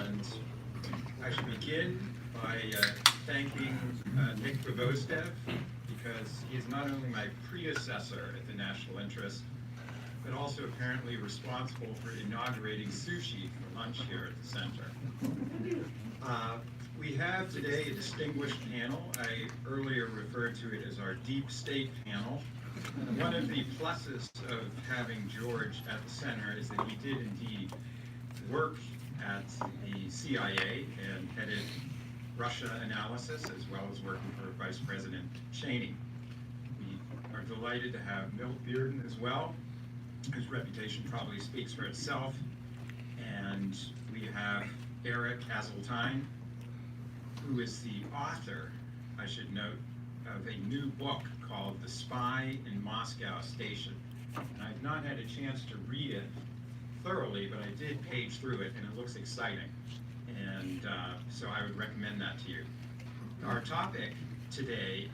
And I should begin by thanking Nick Bobostev, because he is not only my predecessor at the National Interest, but also apparently responsible for inaugurating sushi for lunch here at the center. We have today a distinguished panel. I earlier referred to it as our deep state panel. One of the pluses of having George at the center is that he did indeed work at the CIA and headed Russia analysis, as well as working for Vice President Cheney. We are delighted to have Milt Bearden as well, whose reputation probably speaks for itself. And we have Eric Haseltine, who is the author, I should note, of a new book called The Spy in Moscow Station. And I've not had a chance to read it thoroughly, but I did page through it, and it looks exciting. And so I would recommend that to you. Our topic today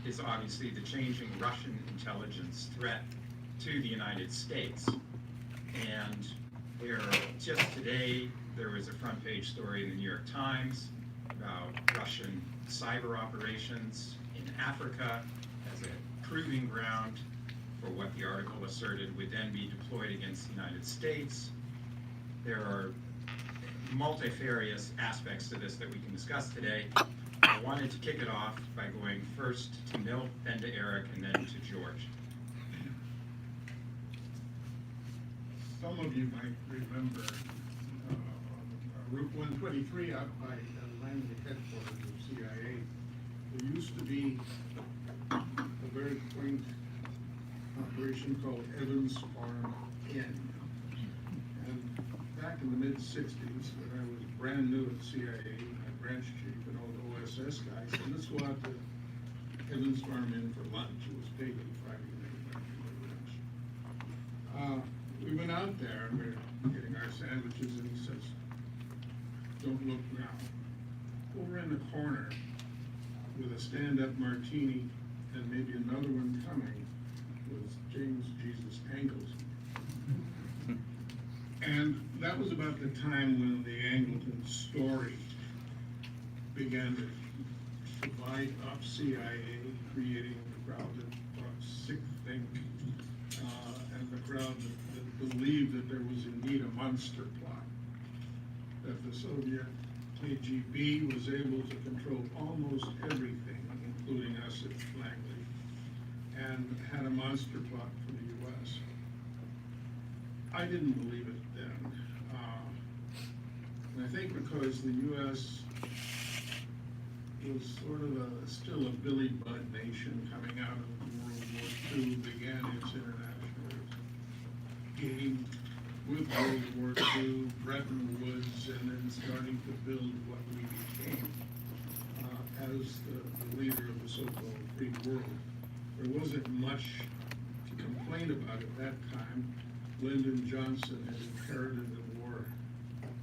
is obviously the changing Russian intelligence threat to the United States. And just today, there was a front page story in the New York Times about Russian cyber operations in Africa as a proving ground for what the article asserted would then be deployed against the United States. There are multifarious aspects to this that we can discuss today. I wanted to kick it off by going first to Milt, then to Eric, and then to George. Some of you might remember Route 123 out by Atlantic headquarters of CIA. There used to be a very quaint operation called Evans Farm Inn. And back in the mid-60s, when I was brand new at CIA, my branch chief and all the OSS guys said, let's go out to Evans Farm Inn for lunch. It was paid on Friday night for lunch. We went out there and we were getting our sandwiches, and he says, don't look now. Over in the corner with a stand-up martini and maybe another one coming was James Jesus Angles. And that was about the time when the Anglican story began to divide up CIA, creating the crowd that thought sick think, and the crowd that believed that there was indeed a monster plot, that the Soviet KGB was able to control almost everything, including us at Langley, and had a monster plot for the U.S. I didn't believe it then. And I think because the U.S. was sort of still a Billy Budd nation coming out of World War II, began its international game with World War II, Bretton Woods, and then starting to build what we became as the leader of the so-called free world. There wasn't much to complain about at that time. Lyndon Johnson had inherited the war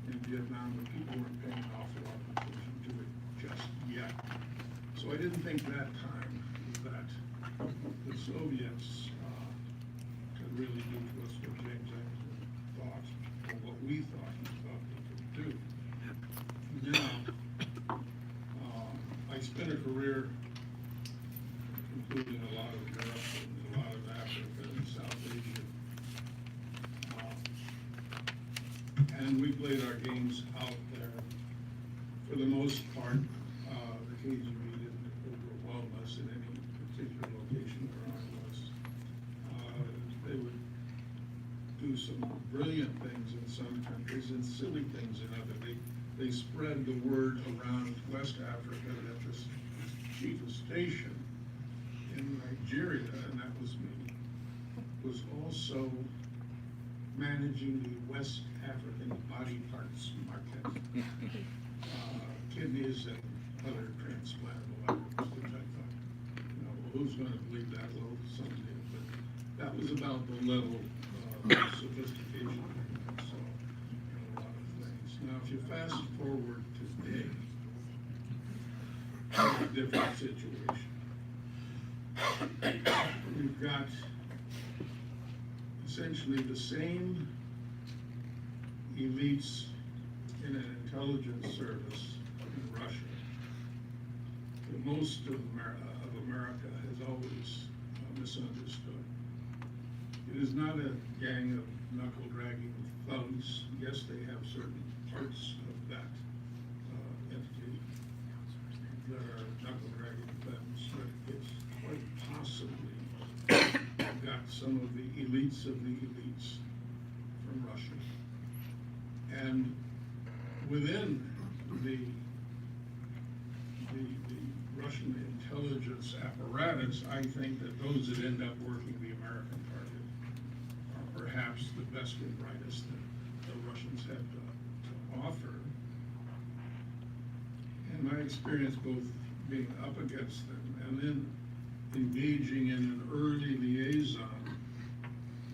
in Vietnam, but people weren't paying an awful lot of attention to it just yet. So I didn't think that time that the Soviets could really do to us what James Angleton thought, or what we thought he thought they could do. Now, I spent a career including a lot of Europe and a lot of Africa and South Asia. And we played our games out there. For the most part, the KGB didn't overwhelm us in any particular location where I was. They would do some brilliant things in some countries and silly things in others. They spread the word around West Africa that this chief of station in Nigeria, and that was me, was also managing the West African body parts market, kidneys and other transplantable items, which I thought, who's going to believe that? Well, some did, but that was about the level of sophistication I saw in a lot of things. Now, if you fast forward today, it's a different situation. We've got essentially the same elites in an intelligence service in Russia, that most of America has always misunderstood. It is not a gang of knuckle-dragging thugs. Yes, they have certain parts of that entity that are knuckle-dragging thugs, but it's quite possibly got some of the elites from Russia. And within the Russian intelligence apparatus, I think that those that end up working the American target are perhaps the best and brightest that the Russians have to offer. And my experience both being up against them and then engaging in an early liaison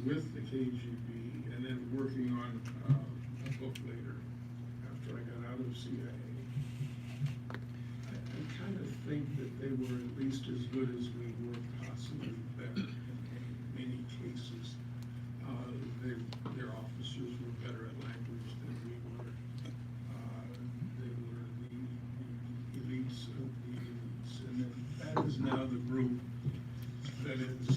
with the KGB and then working on a book later after I got out of CIA. I kind of think that they were at least as good as we were, possibly better in many cases. Their officers were better at language than we were. They were the elites of the elites. And then that is now the group that is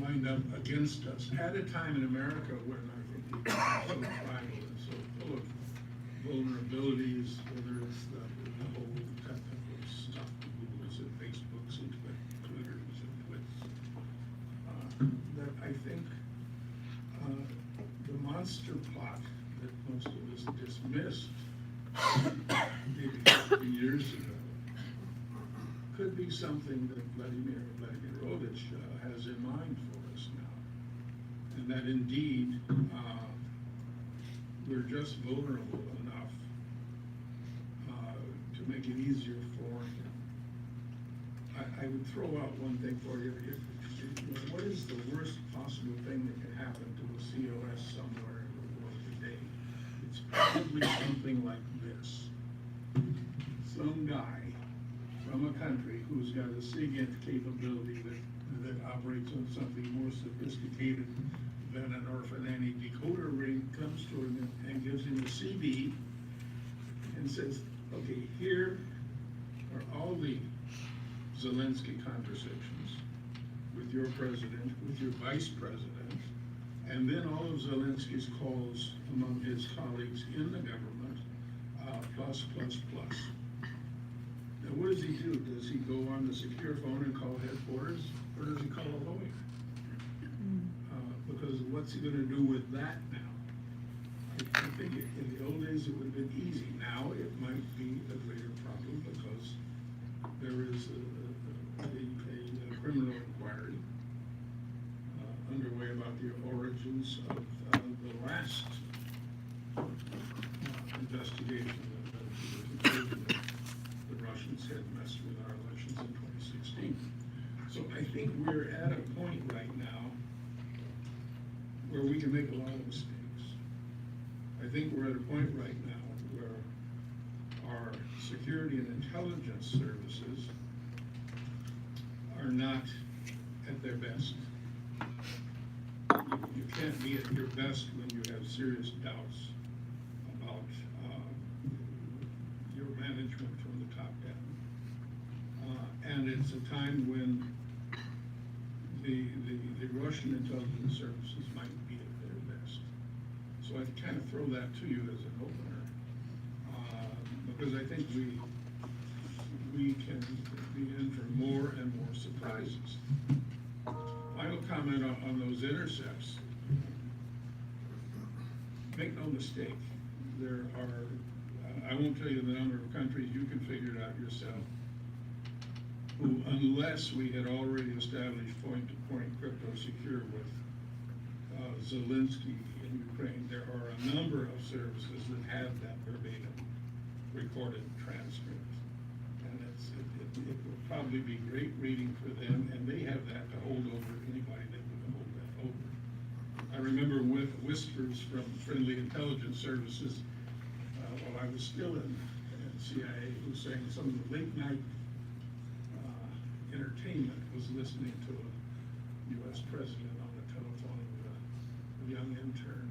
lined up against us at a time in America when I think people are so tribal and so full of vulnerabilities, whether it's the whole technical stuff, Googles and Facebooks and Twitters and Twits, that I think the monster plot that most of us dismissed maybe 50 years ago could be something that Vladimir Vladimirovich has in mind for us now. And that indeed, we're just vulnerable enough to make it easier for him. I would throw out one thing for you. What is the worst possible thing that can happen to a COS somewhere in the world today? It's probably something like this. Some guy from a country who's got a SIGINT capability that operates on something more sophisticated than an orphan Annie decoder ring comes to him and gives him a CD and says, okay, here are all the Zelensky conversations with your president, with your vice president, and then all of Zelensky's calls among his colleagues in the government, plus. Now, what does he do? Does he go on the secure phone and call headquarters, or does he call a lawyer? Because what's he going to do with that now? I think in the old days it would have been easy. Now it might be a greater problem because there is a criminal inquiry underway about the origins of the last investigation that the Russians had messed with our elections in 2016. So I think we're at a point right now where we can make a lot of mistakes. I think we're at a point right now where our security and intelligence services are not at their best. You can't be at your best when you have serious doubts about your management from the top down. And it's a time when the Russian intelligence services might be at their best. So I kind of throw that to you as an opener, because I think we can be in for more and more surprises. Final comment on those intercepts. Make no mistake, there are, I won't tell you the number of countries, you can figure it out yourself, who, unless we had already established point-to-point crypto secure with Zelensky in Ukraine, there are a number of services that have that verbatim recorded transcript. And it will probably be great reading for them, and they have that to hold over anybody that would hold that over. I remember with whispers from friendly intelligence services while I was still in CIA, who was saying some of the late night entertainment was listening to a U.S. president on the telephone with a young intern,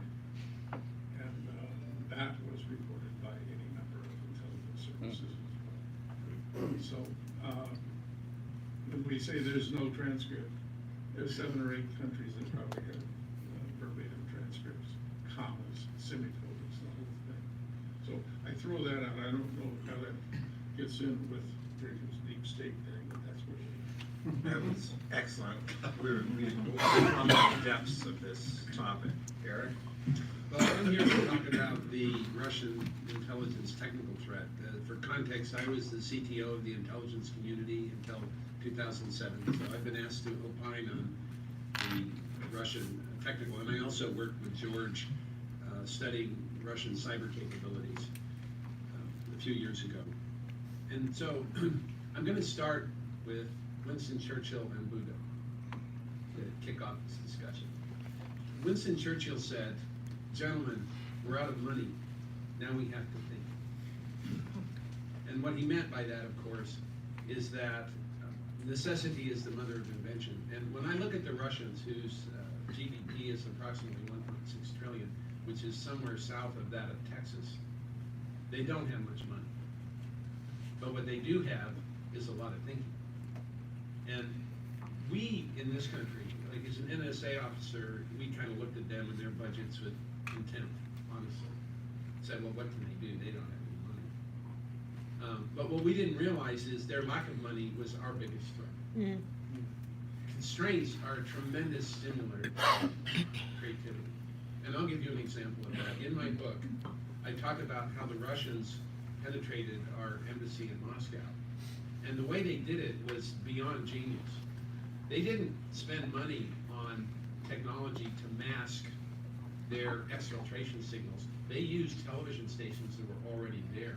and purposes. So, when we say there's no transcript, there's 7 or 8 countries that probably have verbatim transcripts, commas, semicolons, the whole thing. So I throw that out. I don't know how that gets in with Draken's deep state thing, but that's what it is. That was excellent. We've come to the depths of this topic. Eric? Well, I'm here to talk about the Russian intelligence technical threat. For context, I was the CTO of the intelligence community until 2007, so I've been asked to opine on the Russian technical, and I also worked with George studying Russian cyber capabilities a few years ago. And so I'm going to start with Winston Churchill and Buddha to kick off this discussion. Winston Churchill said, "Gentlemen, we're out of money. Now we have to think." And what he meant by that, of course, is that necessity is the mother of invention. And when I look at the Russians, whose GDP is approximately 1.6 trillion, which is somewhere south of that of Texas, they don't have much money. But what they do have is a lot of thinking. And we, in this country, like as an NSA officer, we kind of looked at them and their budgets with contempt, honestly. Said, well, what can they do? They don't have any money. But what we didn't realize is their lack of money was our biggest threat. Constraints are a tremendous stimulator to creativity. And I'll give you an example of that. In my book, I talk about how the Russians penetrated our embassy in Moscow. And the way they did it was beyond genius. They didn't spend money on technology to mask their exfiltration signals. They used television stations that were already there.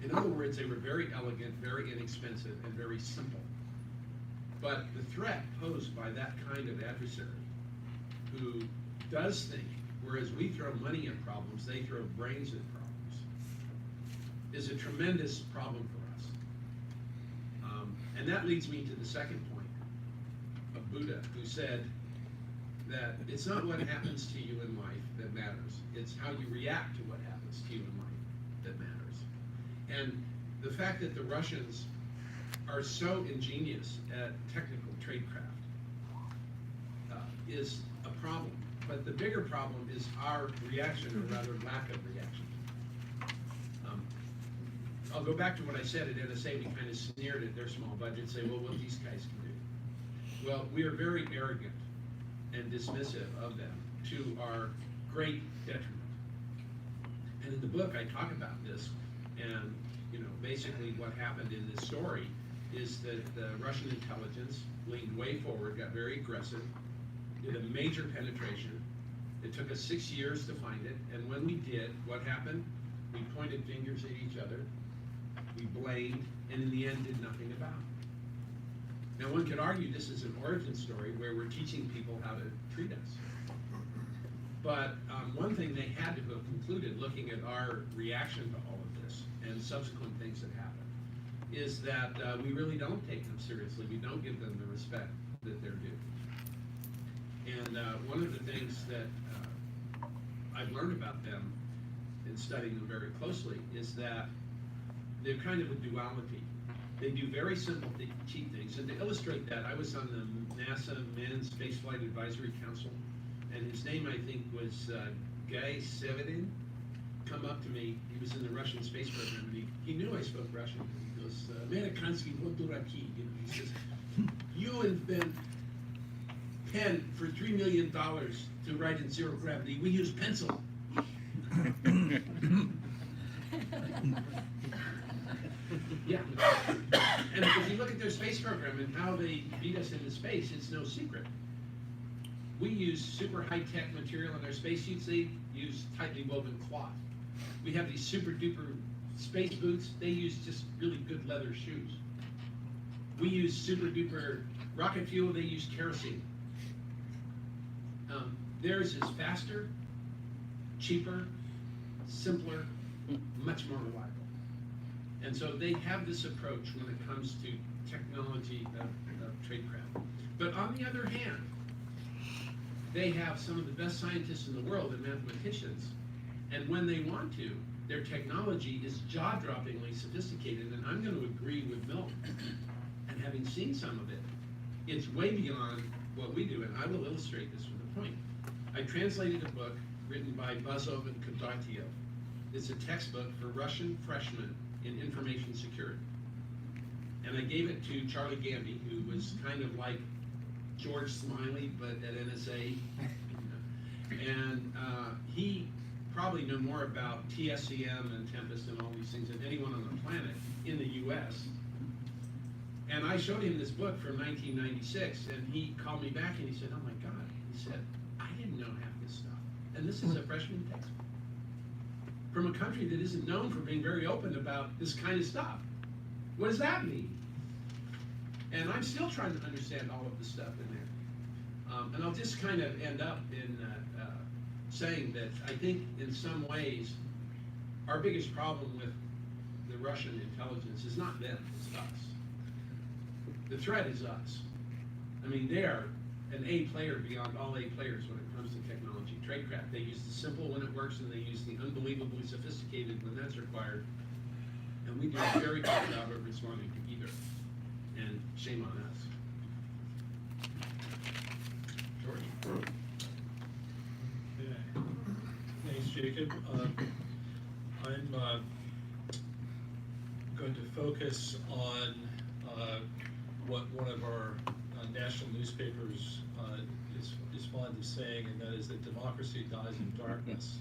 In other words, they were very elegant, very inexpensive, and very simple. But the threat posed by that kind of adversary, who does think, whereas we throw money at problems, they throw brains at problems, is a tremendous problem for us. And that leads me to the second point of Buddha, who said that it's not what happens to you in life that matters, it's how you react to what happens to you in life that matters. And the fact that the Russians are so ingenious at technical tradecraft is a problem. But the bigger problem is our reaction, or rather lack of reaction. I'll go back to what I said at NSA. We kind of sneered at their small budget, say, well, what these guys can do. Well, we are very arrogant and dismissive of them to our great detriment. And in the book, I talk about this. And basically what happened in this story is that the Russian intelligence leaned way forward, got very aggressive, did a major penetration. It took us 6 years to find it, and when we did, what happened? We pointed fingers at each other, we blamed, and in the end did nothing about it. Now one could argue this is an origin story where we're teaching people how to treat us. But one thing they had to have concluded, looking at our reaction to all of this and subsequent things that happened, is that we really don't take them seriously. We don't give them the respect that they're due. And one of the things that I've learned about them in studying them very closely is that they're kind of a duality. They do very simple, cheap things. And to illustrate that, I was on the NASA Manned Spaceflight Advisory Council, and his name, I think, was Guy Severin. Come up to me. He was in the Russian space program, and he knew I spoke Russian. He goes, "Amerikansky voduraki." He says, "You invent pen for $3 million to write in zero gravity. We use pencil." Yeah. And if you look at their space program and how they beat us into space, it's no secret. We use super high-tech material in their spacesuits. They use tightly woven cloth. We have these super duper space boots. They use just really good leather shoes. We use super duper rocket fuel. They use kerosene. Theirs is faster, cheaper, simpler, much more reliable. And so they have this approach when it comes to technology of tradecraft. But on the other hand, they have some of the best scientists in the world and mathematicians. And when they want to, their technology is jaw-droppingly sophisticated, and I'm going to agree with Milt. And having seen some of it, it's way beyond what we do, and I will illustrate this with a point. I translated a book written by Buzov and Kondratiev. It's a textbook for Russian freshmen in information security. And I gave it to Charlie Gamby, who was kind of like George Smiley, but at NSA. And he probably knew more about TSCM and Tempest and all these things than anyone on the planet in the US. And I showed him this book from 1996, and he called me back and he said, "Oh my God," he said, "I didn't know half this stuff. And this is a freshman textbook from a country that isn't known for being very open about this kind of stuff. What does that mean?" And I'm still trying to understand all of the stuff in there. And I'll just kind of end up in saying that I think in some ways our biggest problem with the Russian intelligence is not them, it's us. The threat is us. I mean, they're an A player beyond all A players when it comes to technology. Tradecraft, they use the simple when it works, and they use the unbelievably sophisticated when that's required. And we do a very good job of responding to either. And shame on us. George? Okay. Thanks, Jacob. I'm going to focus on what one of our national newspapers is fond of saying, and that is that democracy dies in darkness.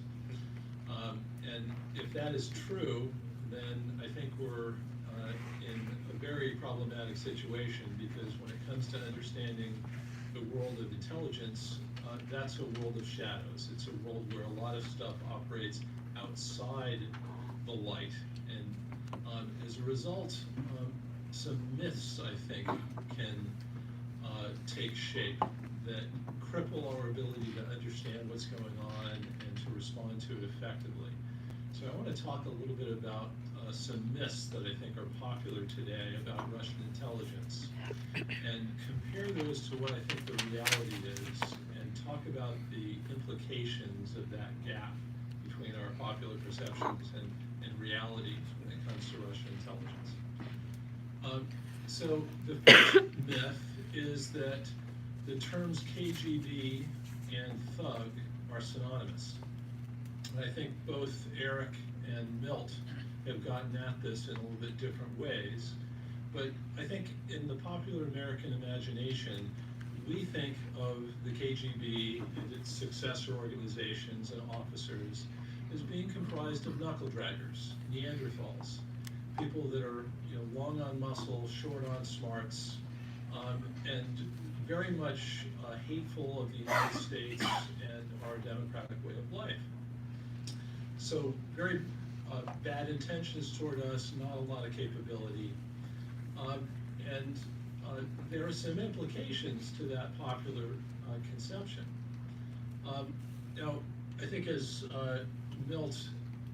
And if that is true, then I think we're in a very problematic situation, because when it comes to understanding the world of intelligence, that's a world of shadows. It's a world where a lot of stuff operates outside the light, and as a result, some myths, I think, can take shape that cripple our ability to understand what's going on and to respond to it effectively. So I want to talk a little bit about some myths that I think are popular today about Russian intelligence, and compare those to what I think the reality is, and talk about the implications of that gap between our popular perceptions and realities when it comes to Russian intelligence. So the first myth is that the terms KGB and thug are synonymous. And I think both Eric and Milt have gotten at this in a little bit different ways, but I think in the popular American imagination, we think of the KGB and its successor organizations and officers as being comprised of knuckle draggers, Neanderthals, people that are, long on muscle, short on smarts, and very much hateful of the United States and our democratic way of life. So very bad intentions toward us, not a lot of capability, and there are some implications to that popular conception. Now, I think as Milt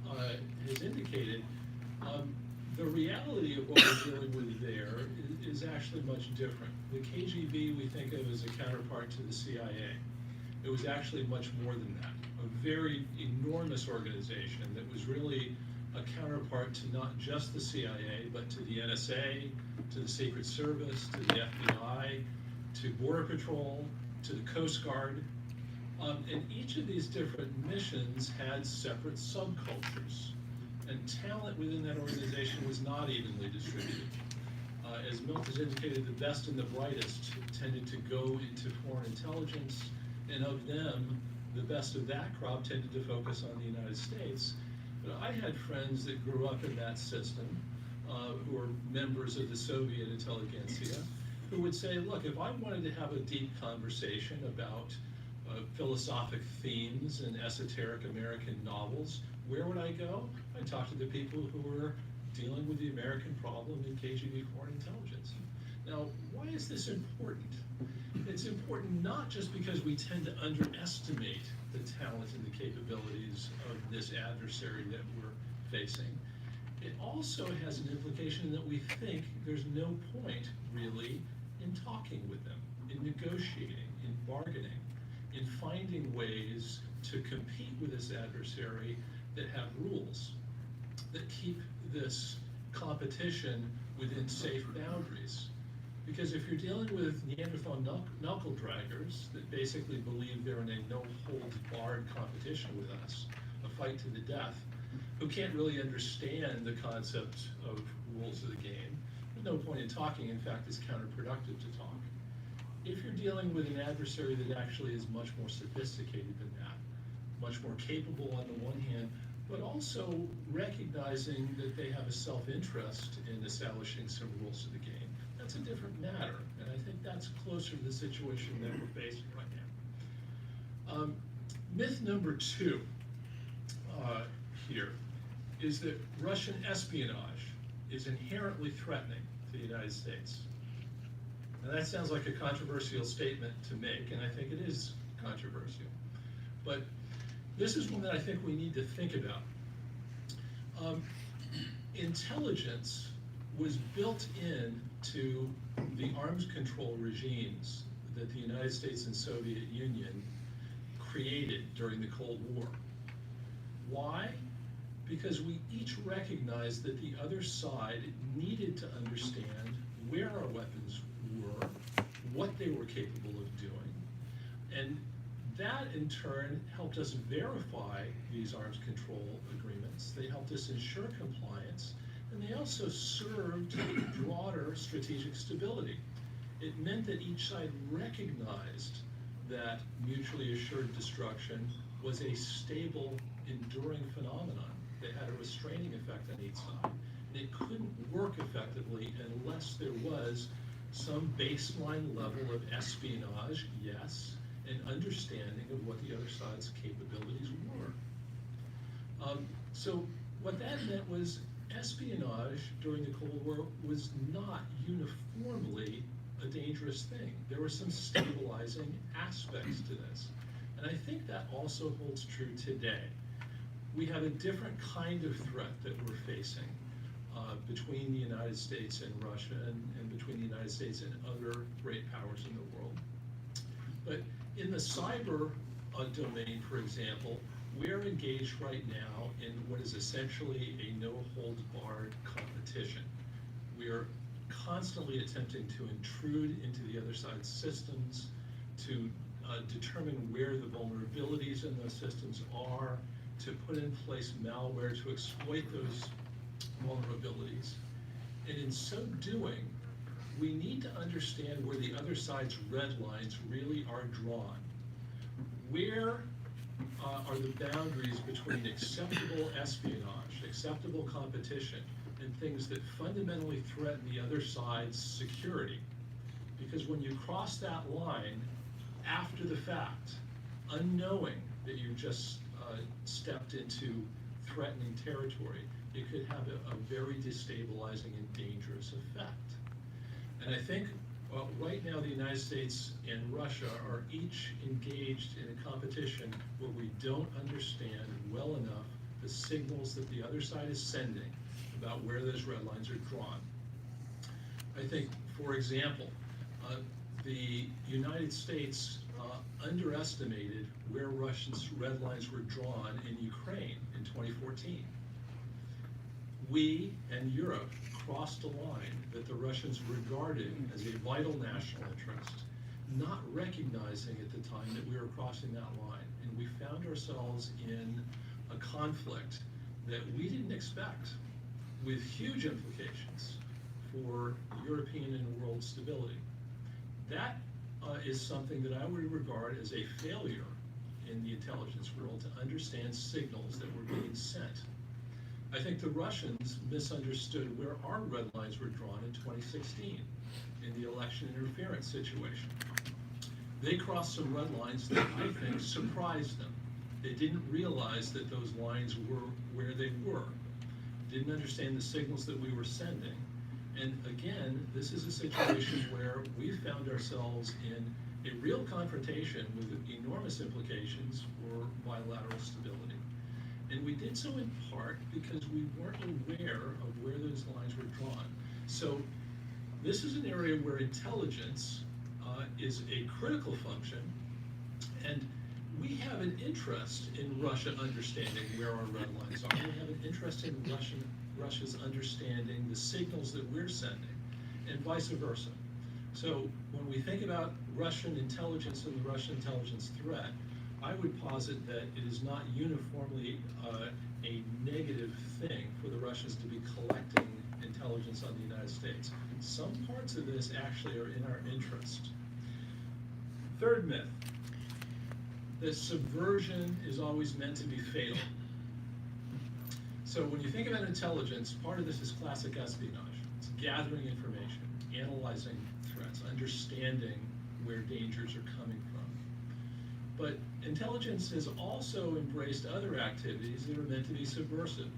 has indicated, the reality of what we're dealing with there is actually much different. The KGB we think of as a counterpart to the CIA. It was actually much more than that. A very enormous organization that was really a counterpart to not just the CIA, but to the NSA, to the Secret Service, to the FBI, to Border Patrol, to the Coast Guard. And each of these different missions had separate subcultures. And talent within that organization was not evenly distributed. As Milt has indicated, the best and the brightest tended to go into foreign intelligence, and of them, the best of that crop tended to focus on the United States. But I had friends that grew up in that system, who were members of the Soviet intelligentsia, who would say, look, if I wanted to have a deep conversation about philosophic themes and esoteric American novels, where would I go? I'd talk to the people who were dealing with the American problem in KGB foreign intelligence. Now, why is this important? It's important not just because we tend to underestimate the talent and the capabilities of this adversary that we're facing. It also has an implication that we think there's no point, really, in talking with them, in negotiating, in bargaining, in finding ways to compete with this adversary that have rules. that keep this competition within safe boundaries. Because if you're dealing with Neanderthal knuckle draggers that basically believe they're in a no-holds-barred competition with us, a fight to the death, who can't really understand the concept of rules of the game, there's no point in talking. In fact, it's counterproductive to talk. If you're dealing with an adversary that actually is much more sophisticated than that, much more capable on the one hand, but also recognizing that they have a self-interest in establishing some rules of the game, that's a different matter. And I think that's closer to the situation that we're facing right now. Myth number 2 here is that Russian espionage is inherently threatening to the United States. Now that sounds like a controversial statement to make, and I think it is controversial. But this is one that I think we need to think about. Intelligence was built into the arms control regimes that the United States and Soviet Union created during the Cold War. Why? Because we each recognized that the other side needed to understand where our weapons were, what they were capable of doing, and that in turn helped us verify these arms control agreements. They helped us ensure compliance, and they also served broader strategic stability. It meant that each side recognized that mutually assured destruction was a stable, enduring phenomenon that had a restraining effect on each side. And it couldn't work effectively unless there was some baseline level of espionage, yes, and understanding of what the other side's capabilities were. So what that meant was espionage during the Cold War was not uniformly a dangerous thing. There were some stabilizing aspects to this. And I think that also holds true today. We have a different kind of threat that we're facing between the United States and Russia, and between the United States and other great powers in the world. But in the cyber domain, for example, we're engaged right now in what is essentially a no-holds-barred competition. We are constantly attempting to intrude into the other side's systems, to determine where the vulnerabilities in those systems are, to put in place malware to exploit those vulnerabilities. And in so doing, we need to understand where the other side's red lines really are drawn. Where are the boundaries between acceptable espionage, acceptable competition, and things that fundamentally threaten the other side's security? Because when you cross that line after the fact, unknowing that you've just stepped into threatening territory, it could have a very destabilizing and dangerous effect. And I think right now the United States and Russia are each engaged in a competition where we don't understand well enough the signals that the other side is sending about where those red lines are drawn. I think, for example, the United States underestimated where Russia's red lines were drawn in Ukraine in 2014. We and Europe crossed a line that the Russians regarded as a vital national interest, not recognizing at the time that we were crossing that line. And we found ourselves in a conflict that we didn't expect, with huge implications for European and world stability. That is something that I would regard as a failure in the intelligence world, to understand signals that were being sent. I think the Russians misunderstood where our red lines were drawn in 2016 in the election interference situation. They crossed some red lines that I think surprised them. They didn't realize that those lines were where they were, didn't understand the signals that we were sending. And again, this is a situation where we found ourselves in a real confrontation with enormous implications for bilateral stability. And we did so in part because we weren't aware of where those lines were drawn. So this is an area where intelligence is a critical function, and we have an interest in Russia understanding where our red lines are. We have an interest in Russia's understanding the signals that we're sending, and vice versa. So when we think about Russian intelligence and the Russian intelligence threat, I would posit that it is not uniformly a negative thing for the Russians to be collecting intelligence on the United States. Some parts of this actually are in our interest. Third myth, that subversion is always meant to be fatal. So when you think about intelligence, part of this is classic espionage. It's gathering information, analyzing threats, understanding where dangers are coming from. But intelligence has also embraced other activities that are meant to be subversive.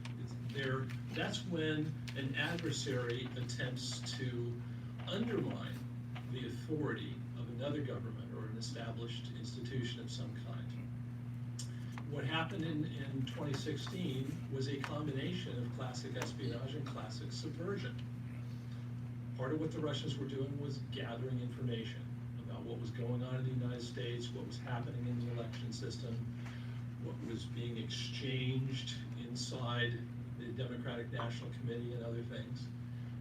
That's when an adversary attempts to undermine the authority of another government or an established institution of some kind. What happened in 2016 was a combination of classic espionage and classic subversion. Part of what the Russians were doing was gathering information about what was going on in the United States, what was happening in the election system, what was being exchanged inside the Democratic National Committee and other things.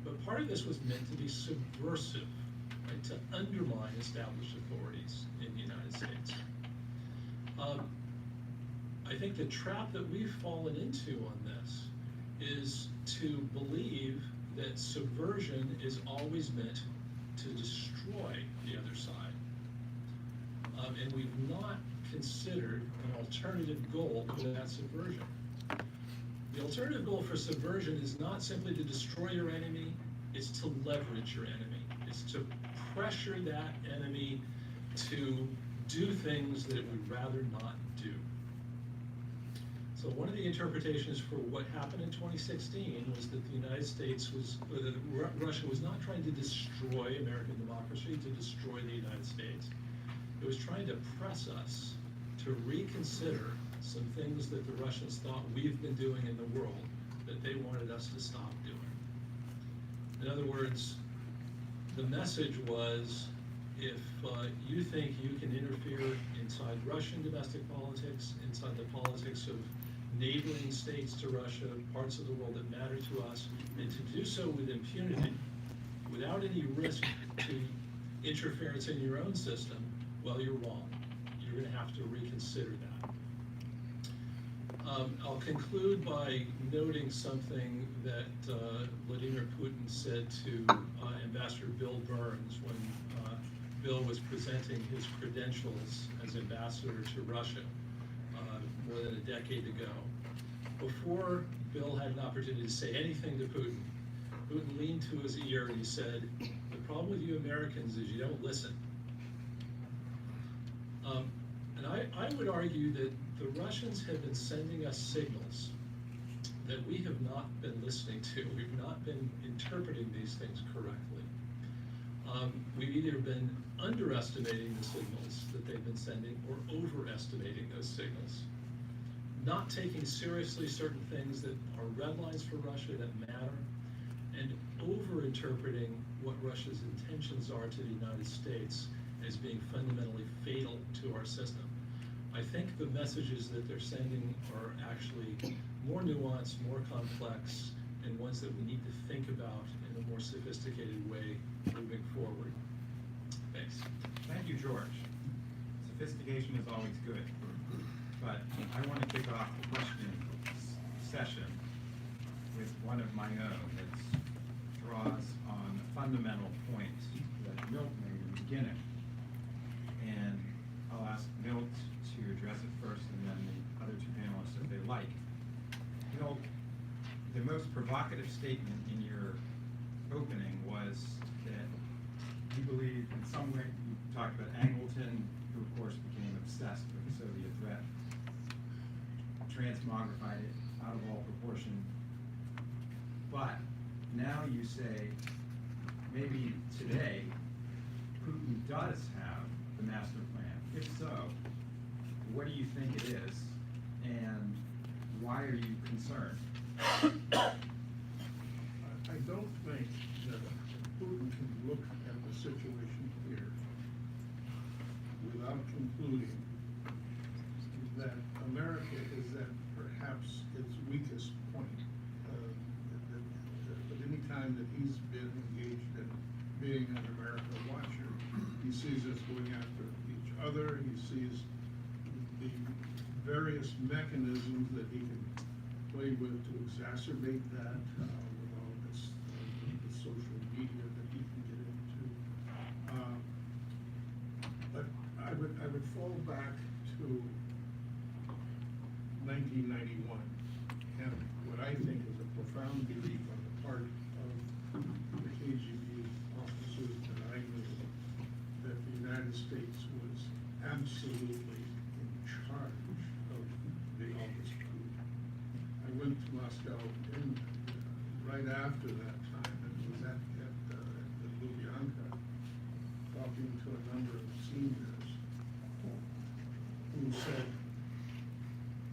But part of this was meant to be subversive, right, to undermine established authorities in the United States. I think the trap that we've fallen into on this is to believe that subversion is always meant to destroy the other side. And we've not considered an alternative goal to that subversion. The alternative goal for subversion is not simply to destroy your enemy, it's to leverage your enemy. It's to pressure that enemy to do things that it would rather not do. So one of the interpretations for what happened in 2016 was that the United States Russia was not trying to destroy American democracy, to destroy the United States. It was trying to press us to reconsider some things that the Russians thought we've been doing in the world that they wanted us to stop doing. In other words, the message was, if you think you can interfere inside Russian domestic politics, inside the politics of neighboring states to Russia, parts of the world that matter to us, and to do so with impunity, without any risk to interference in your own system, well, you're wrong. You're going to have to reconsider that. I'll conclude by noting something that Vladimir Putin said to Ambassador Bill Burns when Bill was presenting his credentials as ambassador to Russia more than a decade ago. Before Bill had an opportunity to say anything to Putin, Putin leaned to his ear and he said, "The problem with you Americans is you don't listen." And I would argue that the Russians have been sending us signals that we have not been listening to. We've not been interpreting these things correctly. We've either been underestimating the signals that they've been sending or overestimating those signals. Not taking seriously certain things that are red lines for Russia that matter, and over-interpreting what Russia's intentions are to the United States as being fundamentally fatal to our system. I think the messages that they're sending are actually more nuanced, more complex, and ones that we need to think about in a more sophisticated way moving forward. Thanks. Thank you, George. Sophistication is always good, but I want to kick off the question session with one of my own that draws on a fundamental point that Milt made in the beginning. And I'll ask Milt to address it first and then the other two panelists if they like. Milt, the most provocative statement in your opening was that you believe in some way, you talked about Angleton, who of course became obsessed with the Soviet threat, transmogrified it out of all proportion. But now you say, maybe today, Putin does have the master plan. If so, what do you think it is, and why are you concerned? I don't think that Putin can look at the situation here without concluding time that he's been engaged in being an America watcher. He sees us going after each other, he sees the various mechanisms that he can play with to exacerbate that, with all this, the social media that he can get into. But I would fall back to 1991, and what I think is a profound belief on the part of the KGB officers that I knew, that the United States was absolutely in charge of the August coup. I went to Moscow right after that time, and was at the Lubyanka, talking to a number of seniors who said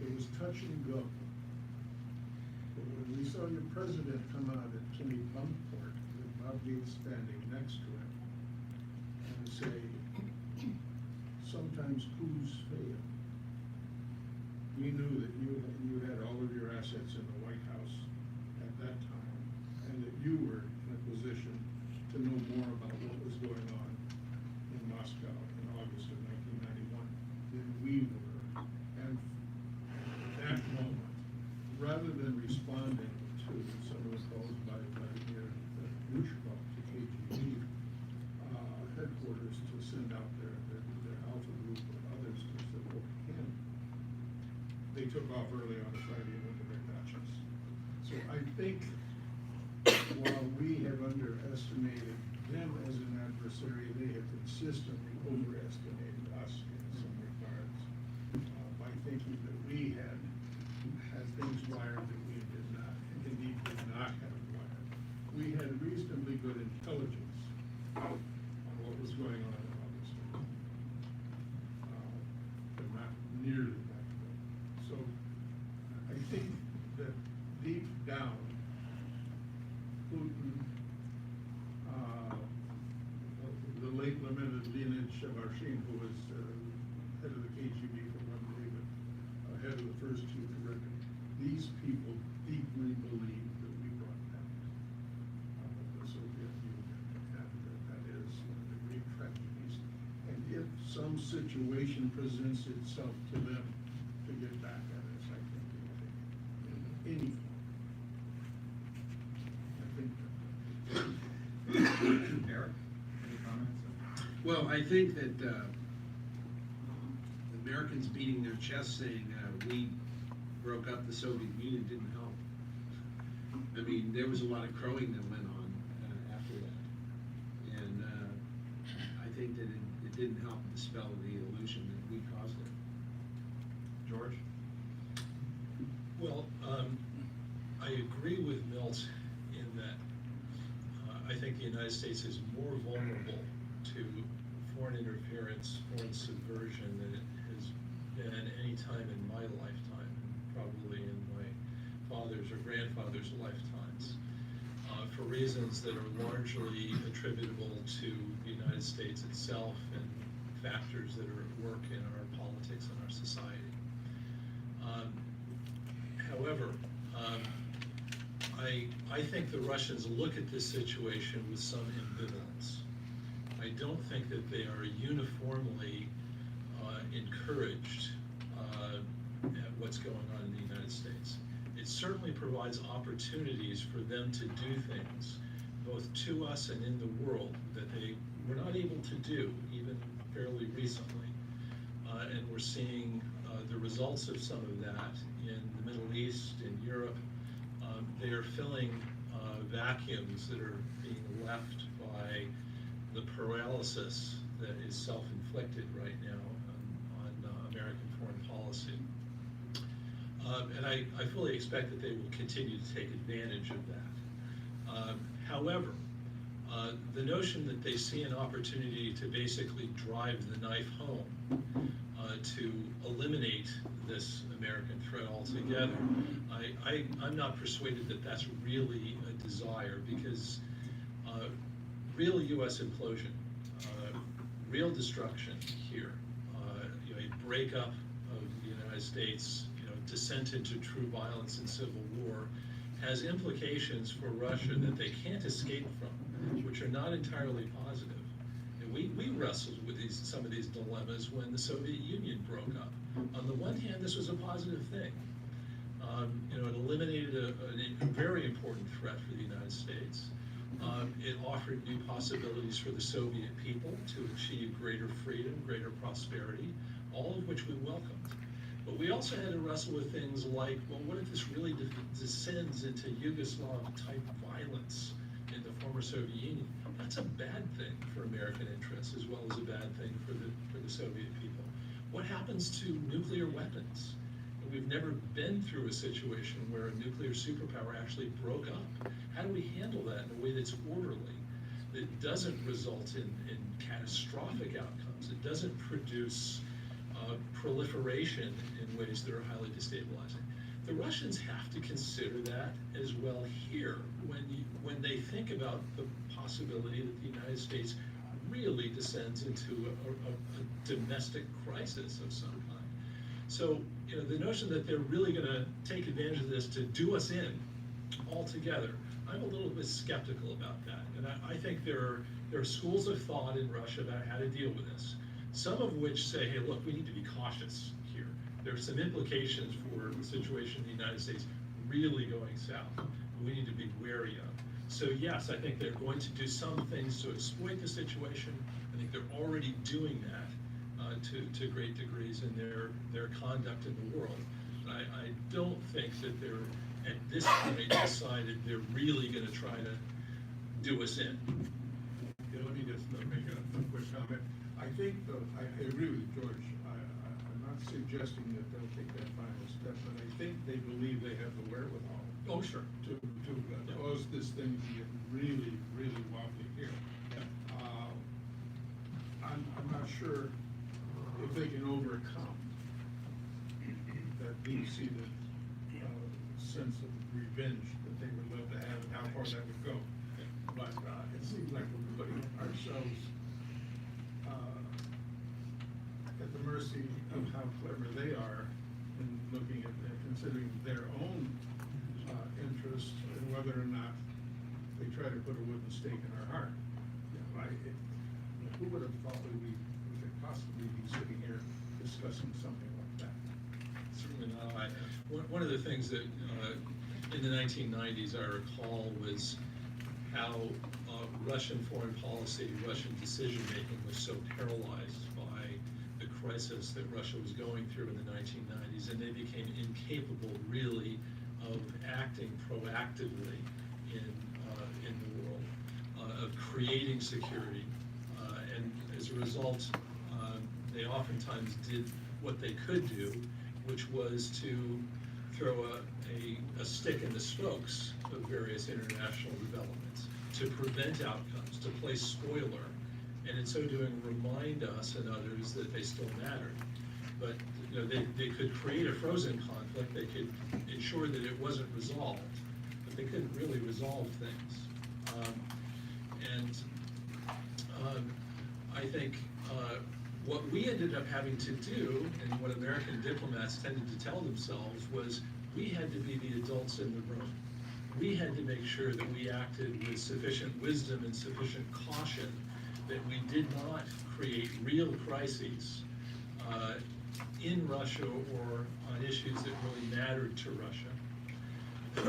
it was touch and go. But when we saw your president come out at Kinney Bunkport with Bob Gates standing next to him and say, sometimes coups fail. We knew that you had all of your assets in the White House at that time, and that you were in a position to know more about what was going on in Moscow in August of 1991 than we were. And at that moment, rather than responding to some of the calls by Vladimir Yushkov to KGB headquarters to send out their alpha group of others to support him, they took off early on a Friday and went to their Dutchess. So I think while we have underestimated them as an adversary, they have consistently overestimated us in some regards by thinking that we had things wired that we did not, and indeed did not have it wired. We had reasonably good intelligence on what was going on in August, but not nearly that good. So I think that deep down, Putin, the late lamented Leonid Shevarshin, who was head of the KGB for one day, but head of the first chief director, these people deeply believe that we brought down the Soviet Union, and that is one of the great tragedies. And if some situation presents itself to them to get back at us, I think they will take it in any form. I think that. Eric, any comments? Well, I think that the Americans beating their chests saying we broke up the Soviet Union didn't help. I mean, there was a lot of crowing that went on after that. And I think that it didn't help dispel the illusion that we caused it. George? Well, I agree with Milt in that I think the United States is more vulnerable to foreign interference, foreign subversion than it has been any time in my lifetime, and probably in my father's or grandfather's lifetimes, for reasons that are largely attributable to the United States itself and factors that are at work in our politics and our society. However, I think the Russians look at this situation with some ambivalence. I don't think that they are uniformly encouraged at what's going on in the United States. It certainly provides opportunities for them to do things, both to us and in the world, that they were not able to do even fairly recently. And we're seeing the results of some of that in the Middle East, in Europe. They are filling vacuums that are being left by the paralysis that is self-inflicted right now on American foreign policy. And I fully expect that they will continue to take advantage of that. However, the notion that they see an opportunity to basically drive the knife home, to eliminate this American threat altogether, I'm not persuaded that that's really a desire, because real U.S. implosion, real destruction here, a breakup of the United States, descent into true violence and civil war, has implications for Russia that they can't escape from, which are not entirely positive. And we wrestled with some of these dilemmas when the Soviet Union broke up. On the one hand, this was a positive thing. It eliminated a very important threat for the United States. It offered new possibilities for the Soviet people to achieve greater freedom, greater prosperity, all of which we welcomed. But we also had to wrestle with things like, well, what if this really descends into Yugoslav-type violence in the former Soviet Union? That's a bad thing for American interests as well as a bad thing for the Soviet people. What happens to nuclear weapons? We've never been through a situation where a nuclear superpower actually broke up. How do we handle that in a way that's orderly, that doesn't result in catastrophic outcomes, it doesn't produce proliferation in ways that are highly destabilizing? The Russians have to consider that as well here when they think about the possibility that the United States really descends into a domestic crisis of some kind. So, the notion that they're really going to take advantage of this to do us in altogether, I'm a little bit skeptical about that. And I think there are schools of thought in Russia about how to deal with this. Some of which say, hey, look, we need to be cautious here. There are some implications for the situation in the United States really going south. We need to be wary of. So yes, I think they're going to do some things to exploit the situation. I think they're already doing that to great degrees in their conduct in the world. But I don't think that they're, at this point, decided they're really going to try to do us in. Yeah, let me just make a quick comment. I think, I agree with George. I'm not suggesting that they'll take that final step, but I think they believe they have the wherewithal. Oh, sure. To cause this thing to get really, really wobbly here. I'm not sure if they can overcome that deep-seated sense of revenge that they would love to have and how far that would go. But it seems like we're putting ourselves at the mercy of how clever they are in looking at and considering their own interests and whether or not they try to put a wooden stake in our heart. Who would have thought that we could possibly be sitting here discussing something like that? Certainly not I. One of the things that in the 1990s I recall was how Russian foreign policy, Russian decision-making was so paralyzed by the crisis that Russia was going through in the 1990s, and they became incapable really of acting proactively in the world, of creating security. And as a result, they oftentimes did what they could do, which was to throw a stick in the spokes of various international developments, to prevent outcomes, to play spoiler, and in so doing remind us and others that they still mattered. But they could create a frozen conflict, they could ensure that it wasn't resolved, but they couldn't really resolve things. I think what we ended up having to do, and what American diplomats tended to tell themselves, was we had to be the adults in the room. We had to make sure that we acted with sufficient wisdom and sufficient caution, that we did not create real crises in Russia or on issues that really mattered to Russia.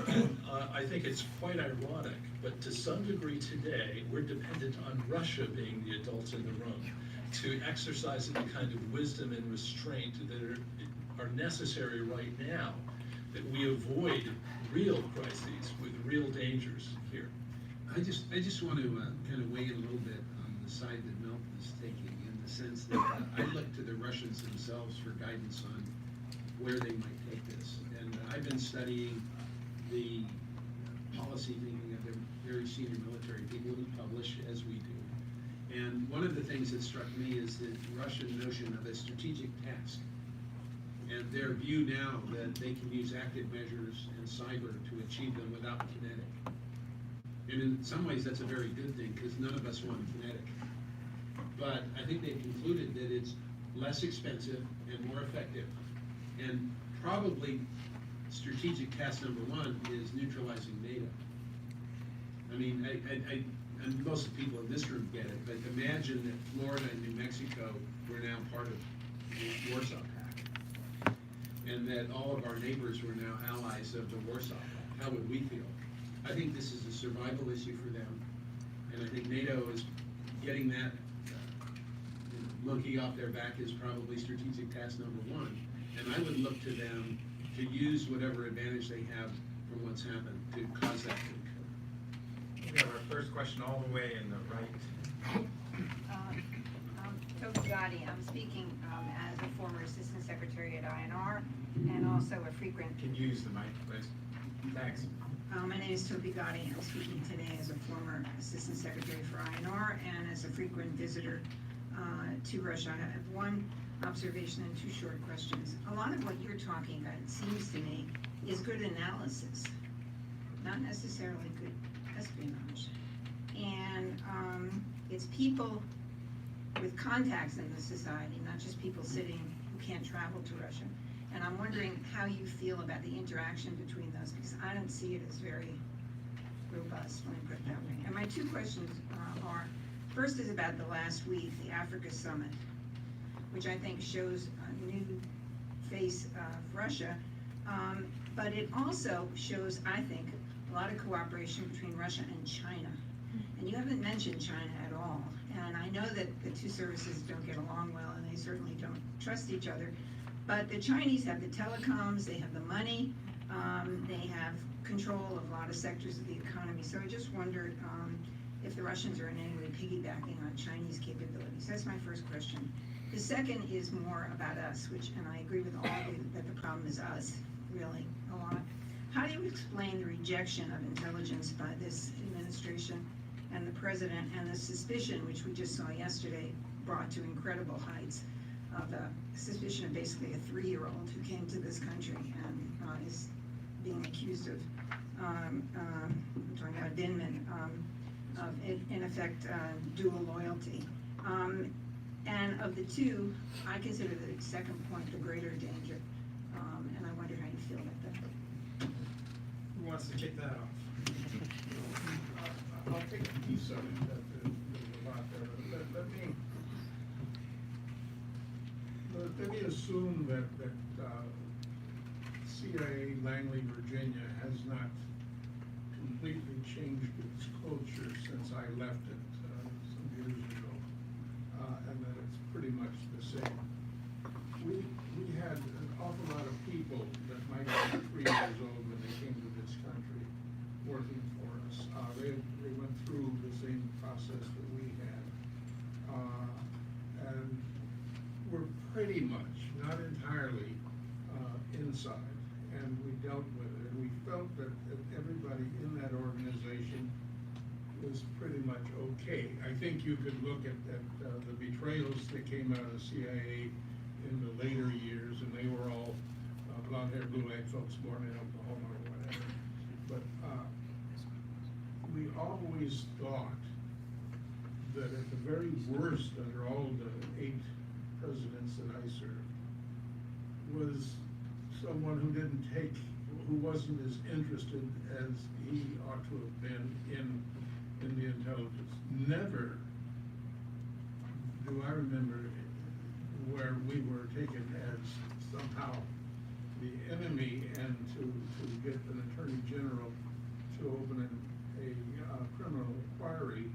And I think it's quite ironic, but to some degree today, we're dependent on Russia being the adults in the room to exercise the kind of wisdom and restraint that are necessary right now, that we avoid real crises with real dangers here. I just want to kind of weigh in a little bit on the side that Milt is taking, in the sense that I look to the Russians themselves for guidance on where they might take this. And I've been studying the policy thinking of their very senior military people who publish, as we do. And one of the things that struck me is the Russian notion of a strategic task, and their view now that they can use active measures and cyber to achieve them without kinetic. And in some ways, that's a very good thing, because none of us want kinetic. But I think they've concluded that it's less expensive and more effective, and probably strategic task number one is neutralizing NATO. I mean, and most of the people in this room get it, but imagine that Florida and New Mexico were now part of the Warsaw Pact, and that all of our neighbors were now allies of the Warsaw Pact. How would we feel? I think this is a survival issue for them, and I think NATO is getting that monkey off their back is probably strategic task number one, and I would look to them to use whatever advantage they have from what's happened to cause that to occur. We have our first question all the way in the right. Toby Gotti, I'm speaking as a former Assistant Secretary at INR and also a frequent. Can you use the mic, please? Thanks. My name is Toby Gotti. I'm speaking today as a former Assistant Secretary for INR and as a frequent visitor to Russia. I have one observation and two short questions. A lot of what you're talking about, it seems to me, is good analysis, not necessarily good espionage. And it's people with contacts in the society, not just people sitting who can't travel to Russia. And I'm wondering how you feel about the interaction between those, because I don't see it as very robust, let me put it that way. And my two questions are, first is about the last week, the Africa Summit, which I think shows a new face of Russia, but it also shows, I think, a lot of cooperation between Russia and China. And you haven't mentioned China at all. And I know that the two services don't get along well, and they certainly don't trust each other. But the Chinese have the telecoms, they have the money, they have control of a lot of sectors of the economy. So I just wondered if the Russians are in any way piggybacking on Chinese capabilities. That's my first question. The second is more about us, and I agree with all of you that the problem is us, really, a lot. How do you explain the rejection of intelligence by this administration and the president, and the suspicion, which we just saw yesterday, brought to incredible heights, of a suspicion of basically a 3-year-old who came to this country and is being accused of, I'm talking about Dinman, of, in effect, dual loyalty. And of the two, I consider the second point the greater danger, and I wonder how you feel about that. Who wants to kick that off? I'll take a piece of it, there's a lot there, but let me assume that CIA Langley, Virginia has not completely changed its culture since I left it some years ago, and that it's pretty much the same. We had an awful lot of people that might have been 3 years old when they came to this country working for us. They went through the same process that we had, and we're pretty much, not entirely, inside, and we dealt with it, and we felt that everybody in that organization was pretty much okay. I think you could look at the betrayals that came out of the CIA in the later years, and they were all blonde-haired, blue-eyed folks born in Oklahoma or whatever. But we always thought that at the very worst, under all the 8 presidents that I served, was someone who wasn't as interested as he ought to have been in the intelligence. Never do I remember where we were taken as somehow the enemy, and to get an attorney general to open a criminal inquiry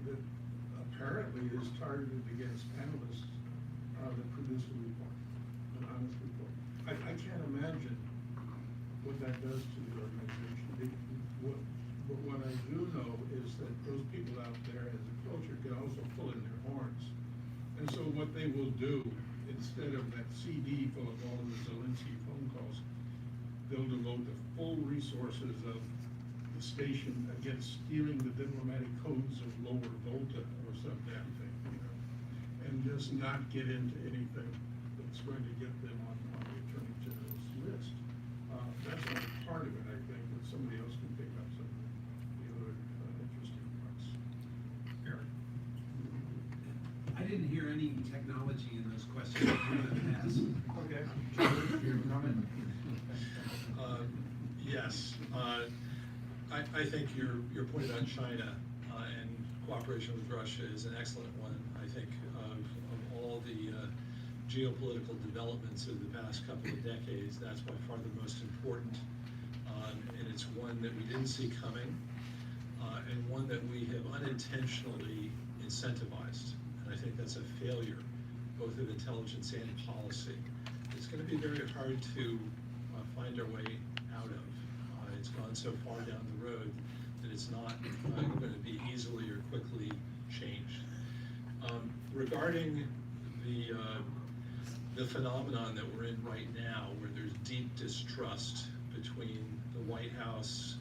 that apparently is targeted against panelists that produce a report, an honest report. I can't imagine what that does to the organization. But what I do know is that those people out there as a culture can also pull in their horns. And so what they will do, instead of that CD full of all the Zelensky phone calls, they'll devote the full resources of the station against stealing the diplomatic codes of Lower Volta or some damn thing, and just not get into anything that's going to get them on the Attorney General's list. That's only part of it, I think, but somebody else can pick up some of the other interesting parts. Eric? I didn't hear any technology in those questions I'm going to ask. Okay. Your comment? Yes, I think your point about China and cooperation with Russia is an excellent one. I think of all the geopolitical developments of the past couple of decades, that's by far the most important. And it's one that we didn't see coming, and one that we have unintentionally incentivized. And I think that's a failure, both of intelligence and policy. It's going to be very hard to find our way out of. It's gone so far down the road that it's not going to be easily or quickly changed. Regarding the phenomenon that we're in right now, where there's deep distrust between the White House,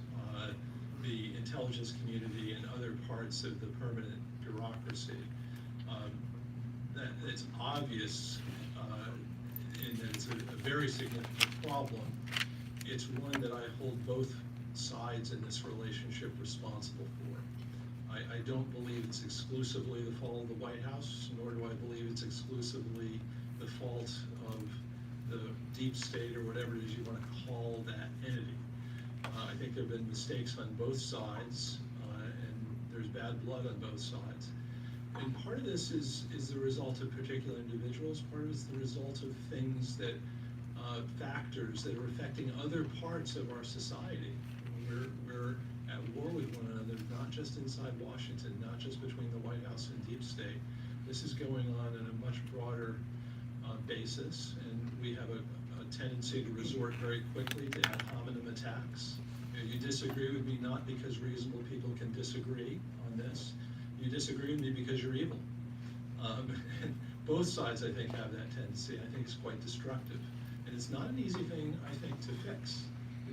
the intelligence community, and other parts of the permanent bureaucracy, that it's obvious in that it's a very significant problem. It's one that I hold both sides in this relationship responsible for. I don't believe it's exclusively the fault of the White House, nor do I believe it's exclusively the fault of the deep state or whatever it is you want to call that entity. I think there have been mistakes on both sides, and there's bad blood on both sides. And part of this is the result of particular individuals, part of it is the result of things that, factors that are affecting other parts of our society. We're at war with one another, not just inside Washington, not just between the White House and deep state. This is going on in a much broader basis, and we have a tendency to resort very quickly to ad hominem attacks. You disagree with me not because reasonable people can disagree on this. You disagree with me because you're evil. And both sides, I think, have that tendency. I think it's quite destructive. And it's not an easy thing, I think, to fix.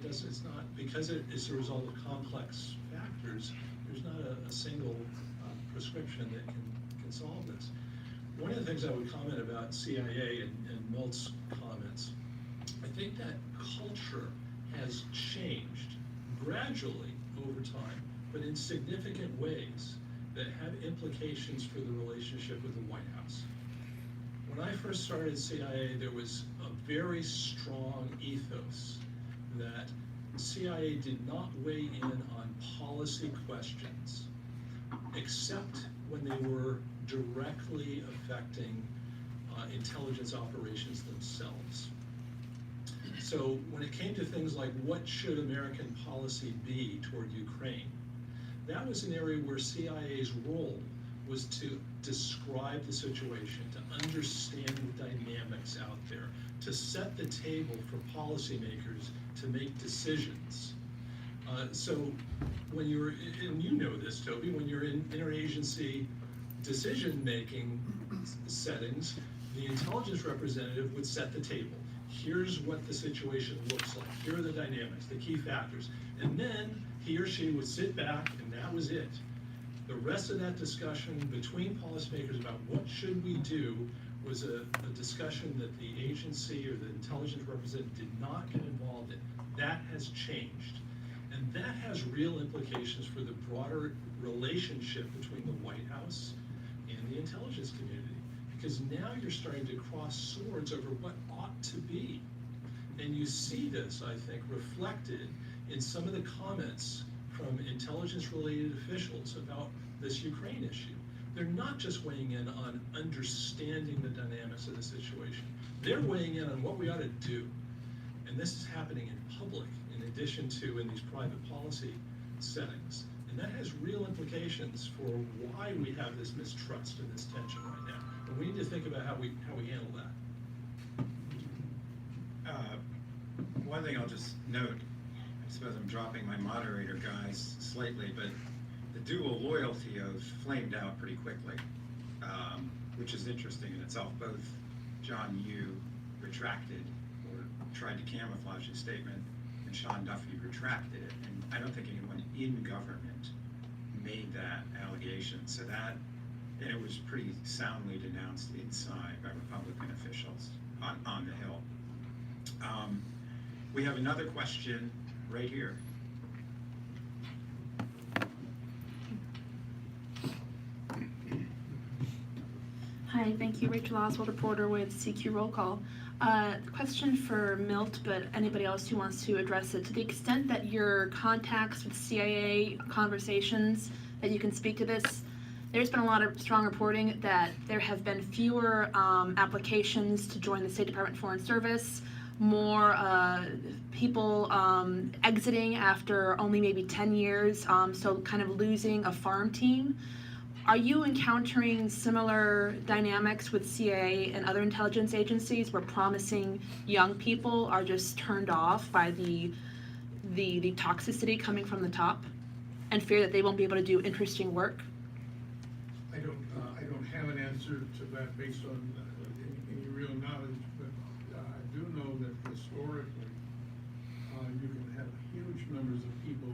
It's not, because it is a result of complex factors, there's not a single prescription that can solve this. One of the things I would comment about CIA and Milt's comments, I think that culture has changed gradually over time, but in significant ways that have implications for the relationship with the White House. When I first started CIA, there was a very strong ethos that CIA did not weigh in on policy questions, except when they were directly affecting intelligence operations themselves. So when it came to things like what should American policy be toward Ukraine, that was an area where CIA's role was to describe the situation, to understand the dynamics out there, to set the table for policymakers to make decisions. So when you're, and you know this, Toby, when you're in interagency decision-making settings, the intelligence representative would set the table. Here's what the situation looks like. Here are the dynamics, the key factors. And then he or she would sit back, and that was it. The rest of that discussion between policymakers about what should we do was a discussion that the agency or the intelligence representative did not get involved in. That has changed. And that has real implications for the broader relationship between the White House and the intelligence community. Because now you're starting to cross swords over what ought to be. And you see this, I think, reflected in some of the comments from intelligence-related officials about this Ukraine issue. They're not just weighing in on understanding the dynamics of the situation. They're weighing in on what we ought to do. And this is happening in public, in addition to in these private policy settings. And that has real implications for why we have this mistrust and this tension right now. And we need to think about how we handle that. One thing I'll just note, I suppose I'm dropping my moderator guys slightly, but the dual loyalty of flamed out pretty quickly, which is interesting in itself. Both John Yoo retracted or tried to camouflage his statement, and Sean Duffy retracted it. And I don't think anyone in government made that allegation. So that, and it was pretty soundly denounced inside by Republican officials on the Hill. We have another question right here. Hi, thank you. Rachel Oswald, reporter with CQ Roll Call. Question for Milt, but anybody else who wants to address it. To the extent that your contacts with CIA conversations, that you can speak to this, there's been a lot of strong reporting that there have been fewer applications to join the State Department Foreign Service, more people exiting after only maybe 10 years, so kind of losing a farm team. Are you encountering similar dynamics with CIA and other intelligence agencies where promising young people are just turned off by the toxicity coming from the top and fear that they won't be able to do interesting work? I don't have an answer to that based on any real knowledge, but I do know that historically, you can have huge numbers of people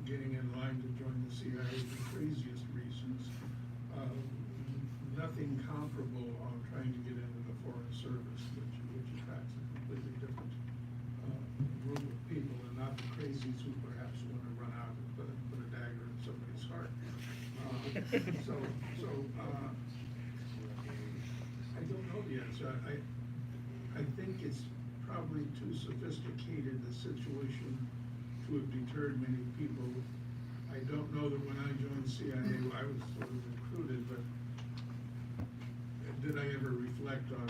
getting in line to join the CIA for craziest reasons. Nothing comparable on trying to get into the Foreign Service, which attracts a completely different group of people, and not the crazies who perhaps want to run out and put a dagger in somebody's heart. I don't know the answer. I think it's probably too sophisticated a situation to have deterred many people. I don't know that when I joined CIA, I was sort of recruited, but did I ever reflect on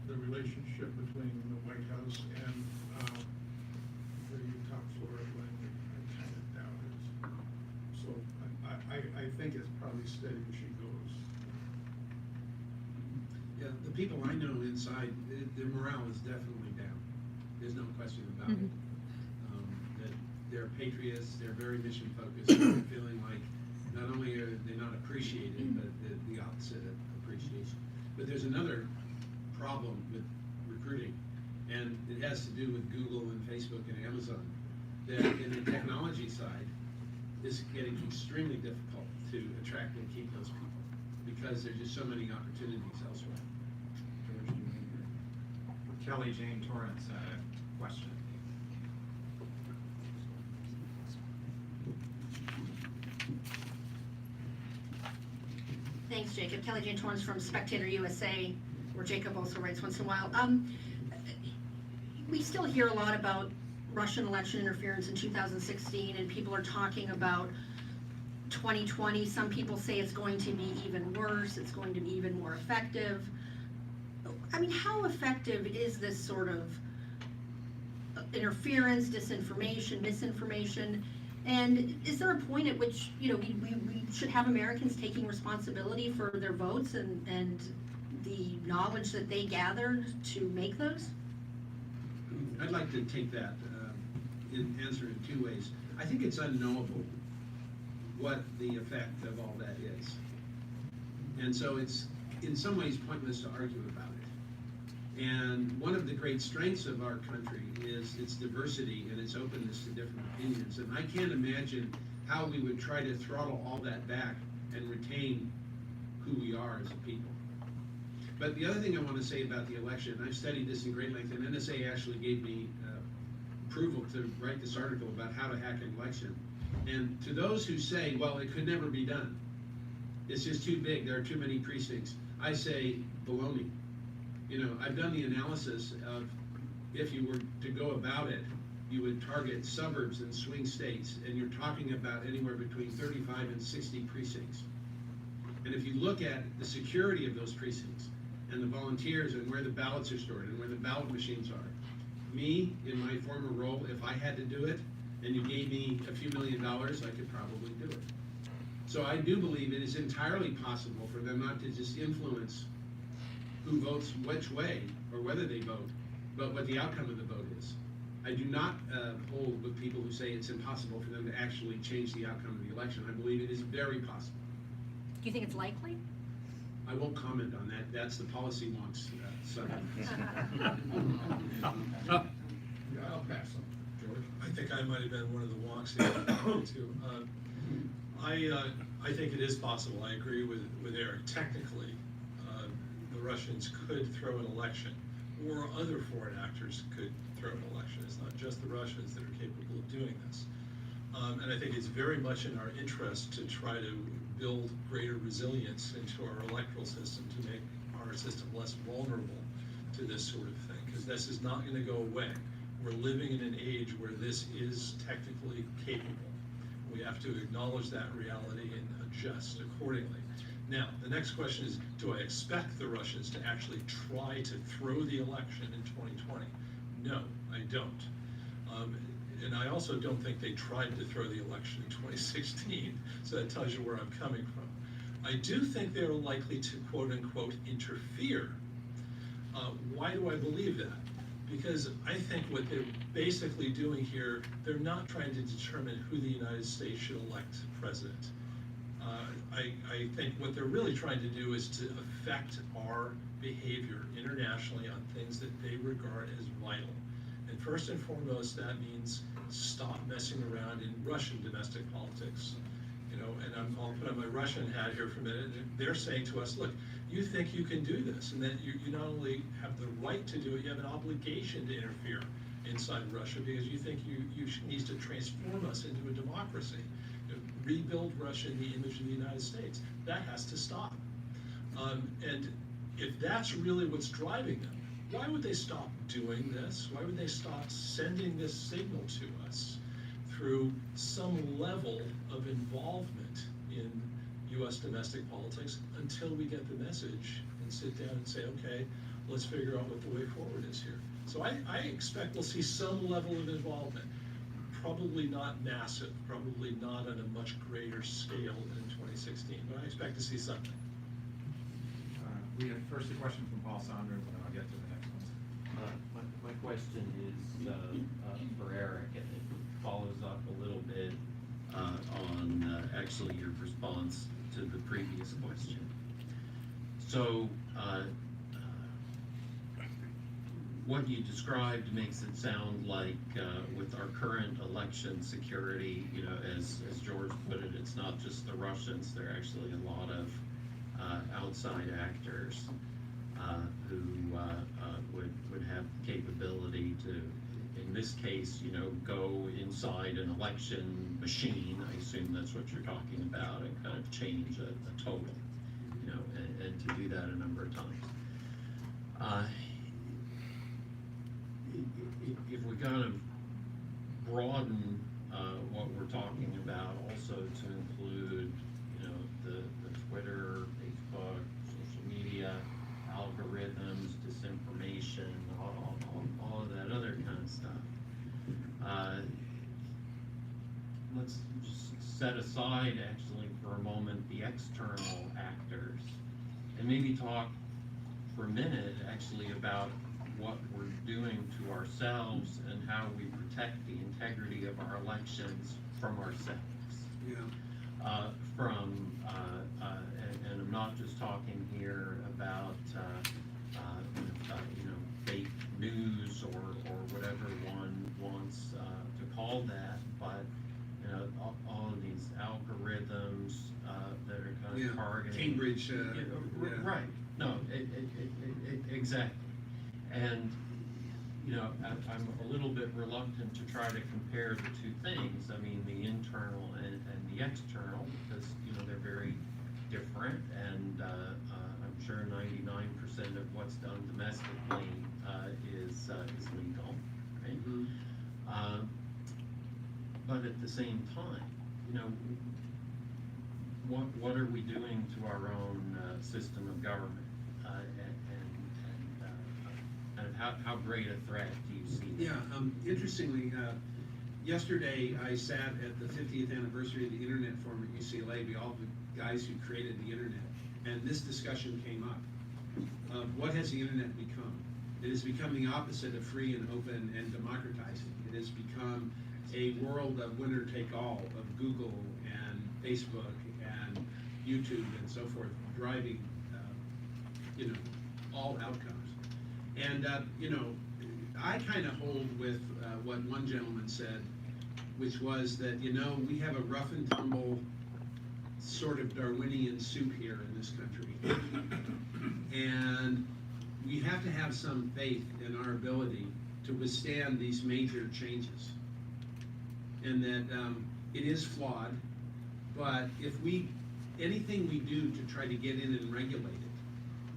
the relationship between the White House and the top floor of Langley? I kind of doubt it. So I think it's probably steady as she goes. Yeah, the people I know inside, their morale is definitely down. There's no question about it. That they're patriots, they're very mission focused, they're feeling like not only are they not appreciated, but the opposite of appreciation. But there's another problem with recruiting, and it has to do with Google and Facebook and Amazon, that in the technology side, it's getting extremely difficult to attract and keep those people because there's just so many opportunities elsewhere. Kelly Jane Torrance had a question. Thanks, Jacob. Kelly Jane Torrance from Spectator USA, where Jacob also writes once in a while. We still hear a lot about Russian election interference in 2016, and people are talking about 2020. Some people say it's going to be even worse, it's going to be even more effective. I mean, how effective is this sort of interference, disinformation, misinformation? And is there a point at which, you know, we should have Americans taking responsibility for their votes and the knowledge that they gathered to make those? I'd like to take that and answer in two ways. I think it's unknowable what the effect of all that is. And so it's in some ways pointless to argue about it. And one of the great strengths of our country is its diversity and its openness to different opinions. And I can't imagine how we would try to throttle all that back and retain who we are as a people. But the other thing I want to say about the election, I've studied this in great length, and NSA actually gave me approval to write this article about how to hack an election. And to those who say, well, it could never be done, it's just too big, there are too many precincts, I say baloney. You know, I've done the analysis of if you were to go about it, you would target suburbs and swing states, and you're talking about anywhere between 35 and 60 precincts. And if you look at the security of those precincts and the volunteers and where the ballots are stored and where the ballot machines are, me, in my former role, if I had to do it and you gave me a few $1 million, I could probably do it. So I do believe it is entirely possible for them not to just influence who votes which way or whether they vote, but what the outcome of the vote is. I do not hold with people who say it's impossible for them to actually change the outcome of the election. I believe it is very possible. Do you think it's likely? I won't comment on that. That's the policy wonks subject. Yeah, I'll pass on. George? I think I might have been one of the wonks here too. I think it is possible. I agree with Eric. Technically, the Russians could throw an election, or other foreign actors could throw an election. It's not just the Russians that are capable of doing this. And I think it's very much in our interest to try to build greater resilience into our electoral system to make our system less vulnerable to this sort of thing, because this is not gonna go away. We're living in an age where this is technically capable. We have to acknowledge that reality and adjust accordingly. Now, the next question is, do I expect the Russians to actually try to throw the election in 2020? No, I don't. And I also don't think they tried to throw the election in 2016, so that tells you where I'm coming from. I do think they're likely to quote-unquote interfere. Why do I believe that? Because I think what they're basically doing here, they're not trying to determine who the United States should elect president. I think what they're really trying to do is to affect our behavior internationally on things that they regard as vital. And first and foremost, that means stop messing around in Russian domestic politics. You know, and I'll put on my Russian hat here for a minute. They're saying to us, look, you think you can do this, and that you not only have the right to do it, you have an obligation to interfere inside Russia because you think you need to transform us into a democracy, you know, rebuild Russia in the image of the United States. That has to stop. And if that's really what's driving them, why would they stop doing this? Why would they stop sending this signal to us through some level of involvement in U.S. domestic politics until we get the message and sit down and say, okay, let's figure out what the way forward is here. So I expect we'll see some level of involvement, probably not massive, probably not on a much greater scale than 2016, but I expect to see something. We have first a question from Paul Saunders, and then I'll get to the next one. My question is for Eric, and it follows up a little bit on actually your response to the previous question. So what you described makes it sound like with our current election security, you know, as George put it, it's not just the Russians, there are actually a lot of outside actors who would have the capability to, in this case, you know, go inside an election machine, I assume that's what you're talking about, and kind of change a total, you know, and to do that a number of times. If we kind of broaden what we're talking about also to include, you know, the Twitter, Facebook, social media, algorithms, disinformation, all of that other kind of stuff. Let's just set aside actually for a moment the external actors and maybe talk for a minute actually about what we're doing to ourselves and how we protect the integrity of our elections from ourselves. Yeah. And I'm not just talking here about you know, fake news or whatever one wants to call that, but you know, all of these algorithms that are kind of targeting Cambridge. Right. No, exactly. And you know, I'm a little bit reluctant to try to compare the two things. I mean, the internal and the external, because you know they're very different, and I'm sure 99% of what's done domestically is legal, right? Mm-hmm. But at the same time, you know, what are we doing to our own system of government, and how great a threat do you see? Yeah, interestingly, yesterday I sat at the 50th anniversary of the Internet Forum at UCLA, all the guys who created the Internet, and this discussion came up. What has the Internet become? It has become the opposite of free and open and democratizing. It has become a world of winner take all, of Google and Facebook and YouTube and so forth, driving, you know, all outcomes. And, you know, I kind of hold with what one gentleman said, which was that, you know, we have a rough and tumble sort of Darwinian soup here in this country. And we have to have some faith in our ability to withstand these major changes. And that it is flawed, but if anything we do to try to get in and regulate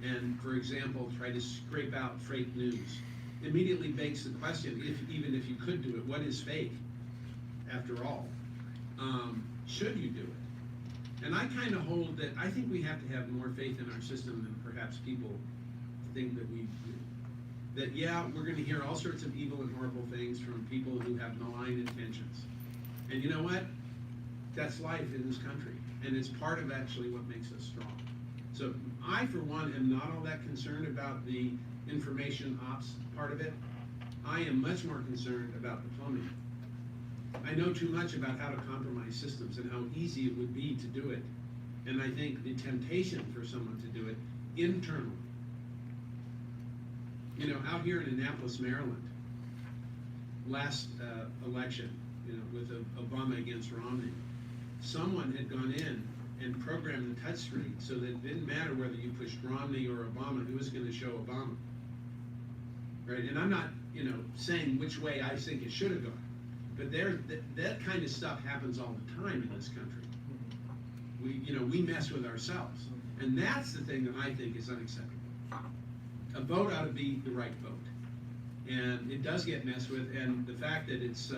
it and, for example, try to scrape out fake news, immediately begs the question, even if you could do it, what is fake, after all? Should you do it? And I kind of hold that, I think we have to have more faith in our system than perhaps people think that we do. That, yeah, we're gonna hear all sorts of evil and horrible things from people who have malign intentions. And you know what? That's life in this country, and it's part of actually what makes us strong. So I, for one, am not all that concerned about the information ops part of it. I am much more concerned about the plumbing. I know too much about how to compromise systems and how easy it would be to do it. And I think the temptation for someone to do it internally. You know, out here in Annapolis, Maryland, last election, you know, with Obama against Romney, someone had gone in and programmed the touchscreen so that it didn't matter whether you pushed Romney or Obama, it was going to show Obama. Right? And I'm not, you know, saying which way I think it should have gone, but that kind of stuff happens all the time in this country. We mess with ourselves, and that's the thing that I think is unacceptable. A vote ought to be the right vote, and it does get messed with, and the fact that it's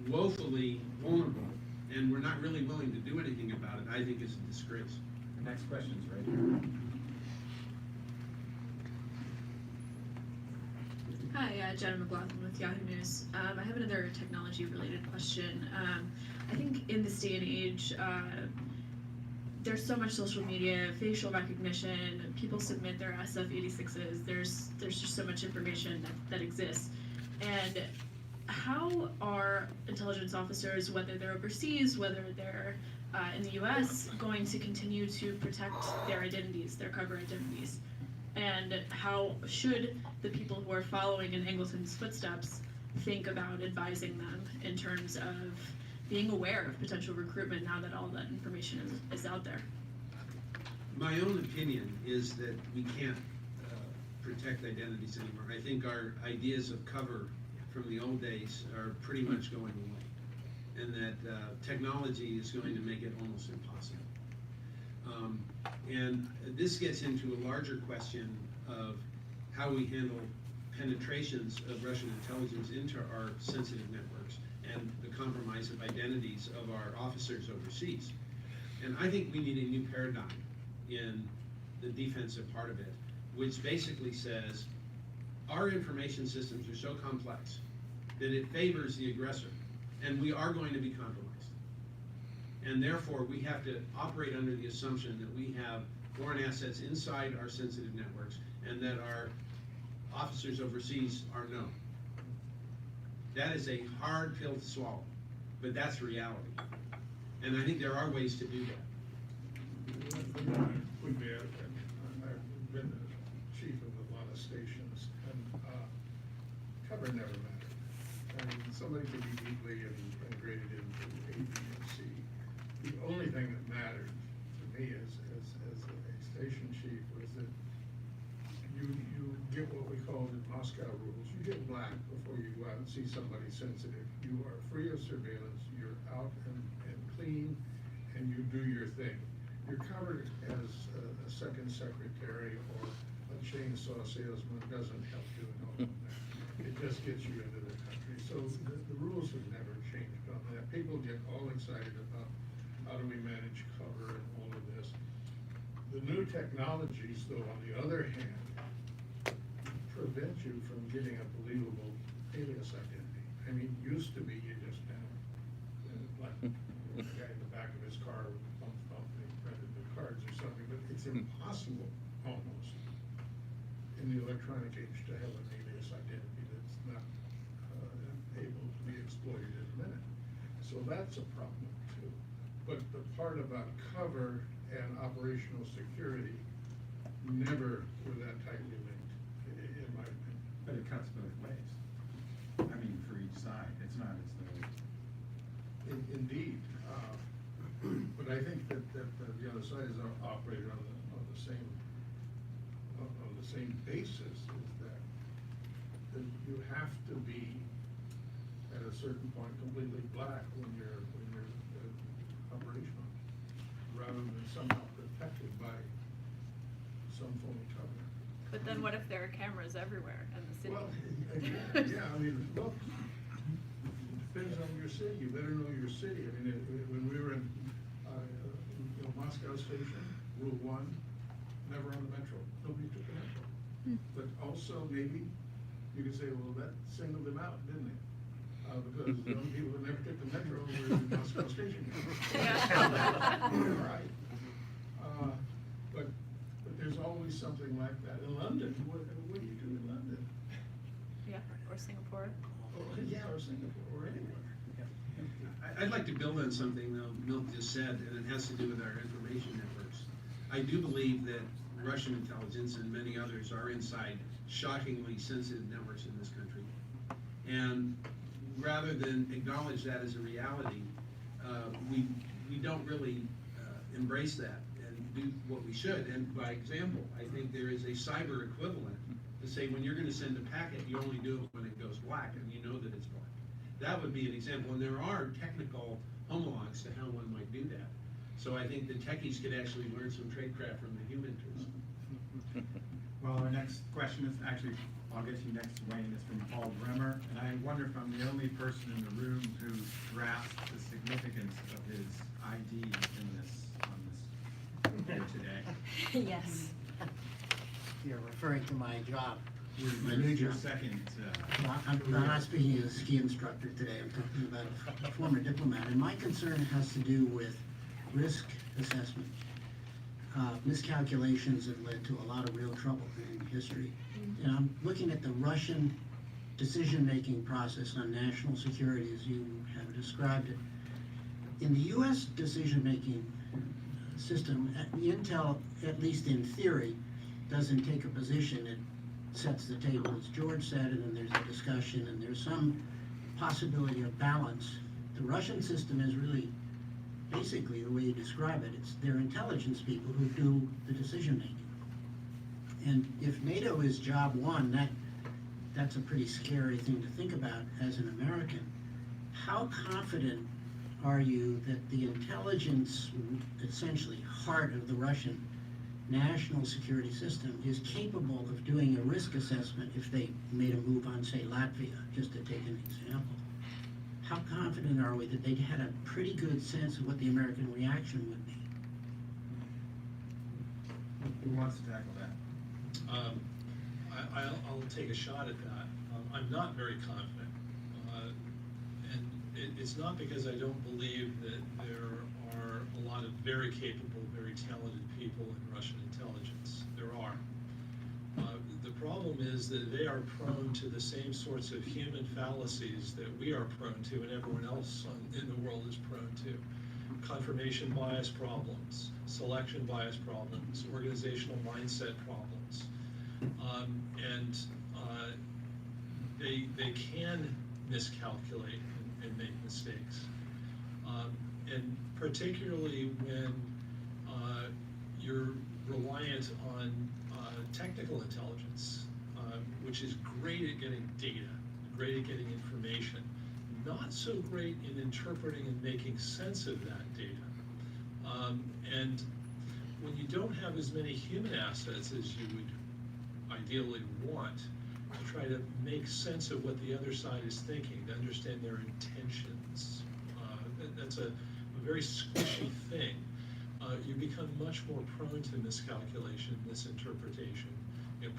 woefully vulnerable, and we're not really willing to do anything about it, I think is a disgrace. The next question's right here. Hi, Jenna McLaughlin with Yahoo News. I have another technology-related question. I think in this day and age, there's so much social media, facial recognition, people submit their SF-86s, there's just so much information that exists. And how are intelligence officers, whether they're overseas, whether they're in the US, going to continue to protect their identities, their cover identities? And how should the people who are following in Angleton's footsteps think about advising them in terms of being aware of potential recruitment now that all that information is out there? My own opinion is that we can't protect identities anymore. I think our ideas of cover from the old days are pretty much going away, and that technology is going to make it almost impossible. And this gets into a larger question of how we handle penetrations of Russian intelligence into our sensitive networks and the compromise of identities of our officers overseas. And I think we need a new paradigm in the defensive part of it, which basically says our information systems are so complex that it favors the aggressor, and we are going to be compromised. And therefore, we have to operate under the assumption that we have foreign assets inside our sensitive networks and that our officers overseas are known. That is a hard pill to swallow, but that's reality. And I think there are ways to do that. Would be, I've been the chief of a lot of stations, and cover never mattered. I mean, somebody could be deeply integrated into A, B, and C. The only thing that mattered to me as a station chief was that you get what we call the Moscow rules. You get black before you go out and see somebody sensitive. You are free of surveillance, you're out and clean, and you do your thing. You're covered as a second secretary or a chainsaw salesman doesn't help you in all of that. It just gets you into the country. So the rules have never changed on that. People get all excited about how do we manage cover and all of this. The new technologies, though, on the other hand, prevent you from getting a believable alias identity. I mean, used to be you just had, like, the guy in the back of his car bumped off the printed the cards or something, but it's impossible, almost, in the electronic age to have an alias identity that's not able to be exploited in a minute. So that's a problem too. But the part about cover and operational security never were that tightly linked, in my opinion. But it cuts both ways. I mean, for each side, it's not as though. Indeed, but I think that the other side is operated on the same basis, is that you have to be at a certain point completely black when you're operational, rather than somehow protected by some phony cover. But then what if there are cameras everywhere in the city? Well, yeah, I mean, look, depends on your city, you better know your city. I mean, when we were in, Moscow Station, Rule 1, never on the metro, nobody took the metro. But also, maybe, you could say, well, that singled them out, didn't it? Because the only people who never took the metro were in Moscow Station. Right. But there's always something like that. In London, what do you do in London? Yeah, or Singapore. Yeah, or Singapore, or anywhere. I'd like to build on something though Milt just said, and it has to do with our information networks. I do believe that Russian intelligence and many others are inside shockingly sensitive networks in this country. And rather than acknowledge that as a reality, we don't really embrace that and do what we should. And by example, I think there is a cyber equivalent to say when you're going to send a packet, you only do it when it goes black and you know that it's black. That would be an example, and there are technical homologs to how one might do that. So I think the techies could actually learn some tradecraft from the humans. Well, our next question is actually, I'll get to you next, Wayne, is from Paul Bremer, and I wonder if I'm the only person in the room who grasps the significance of his ID in this, on this here today. Yes. You're referring to my job. My Your new job. second, Well, I'm not speaking as a ski instructor today, I'm talking about a former diplomat, and my concern has to do with risk assessment. Miscalculations have led to a lot of real trouble in history. And I'm looking at the Russian decision-making process on national security as you have described it. In the US decision-making system, Intel, at least in theory, doesn't take a position. It sets the table, as George said, and then there's a discussion, and there's some possibility of balance. The Russian system is really basically the way you describe it. It's their intelligence people who do the decision making. And if NATO is job one, that's a pretty scary thing to think about as an American. How confident are you that the intelligence, essentially heart of the Russian national security system, is capable of doing a risk assessment if they made a move on, say, Latvia, just to take an example? How confident are we that they had a pretty good sense of what the American reaction would be? who wants to tackle that? I'll take a shot at that. I'm not very confident. And it's not because I don't believe that there are a lot of very capable, very talented people in Russian intelligence. There are. The problem is that they are prone to the same sorts of human fallacies that we are prone to and everyone else in the world is prone to. Confirmation bias problems, selection bias problems, organizational mindset problems. They can miscalculate and make mistakes. And particularly when you're reliant on technical intelligence, which is great at getting data, great at getting information, not so great in interpreting and making sense of that data. And when you don't have as many human assets as you would ideally want to try to make sense of what the other side is thinking, to understand their intentions, that's a very squishy thing. You become much more prone to miscalculation, misinterpretation,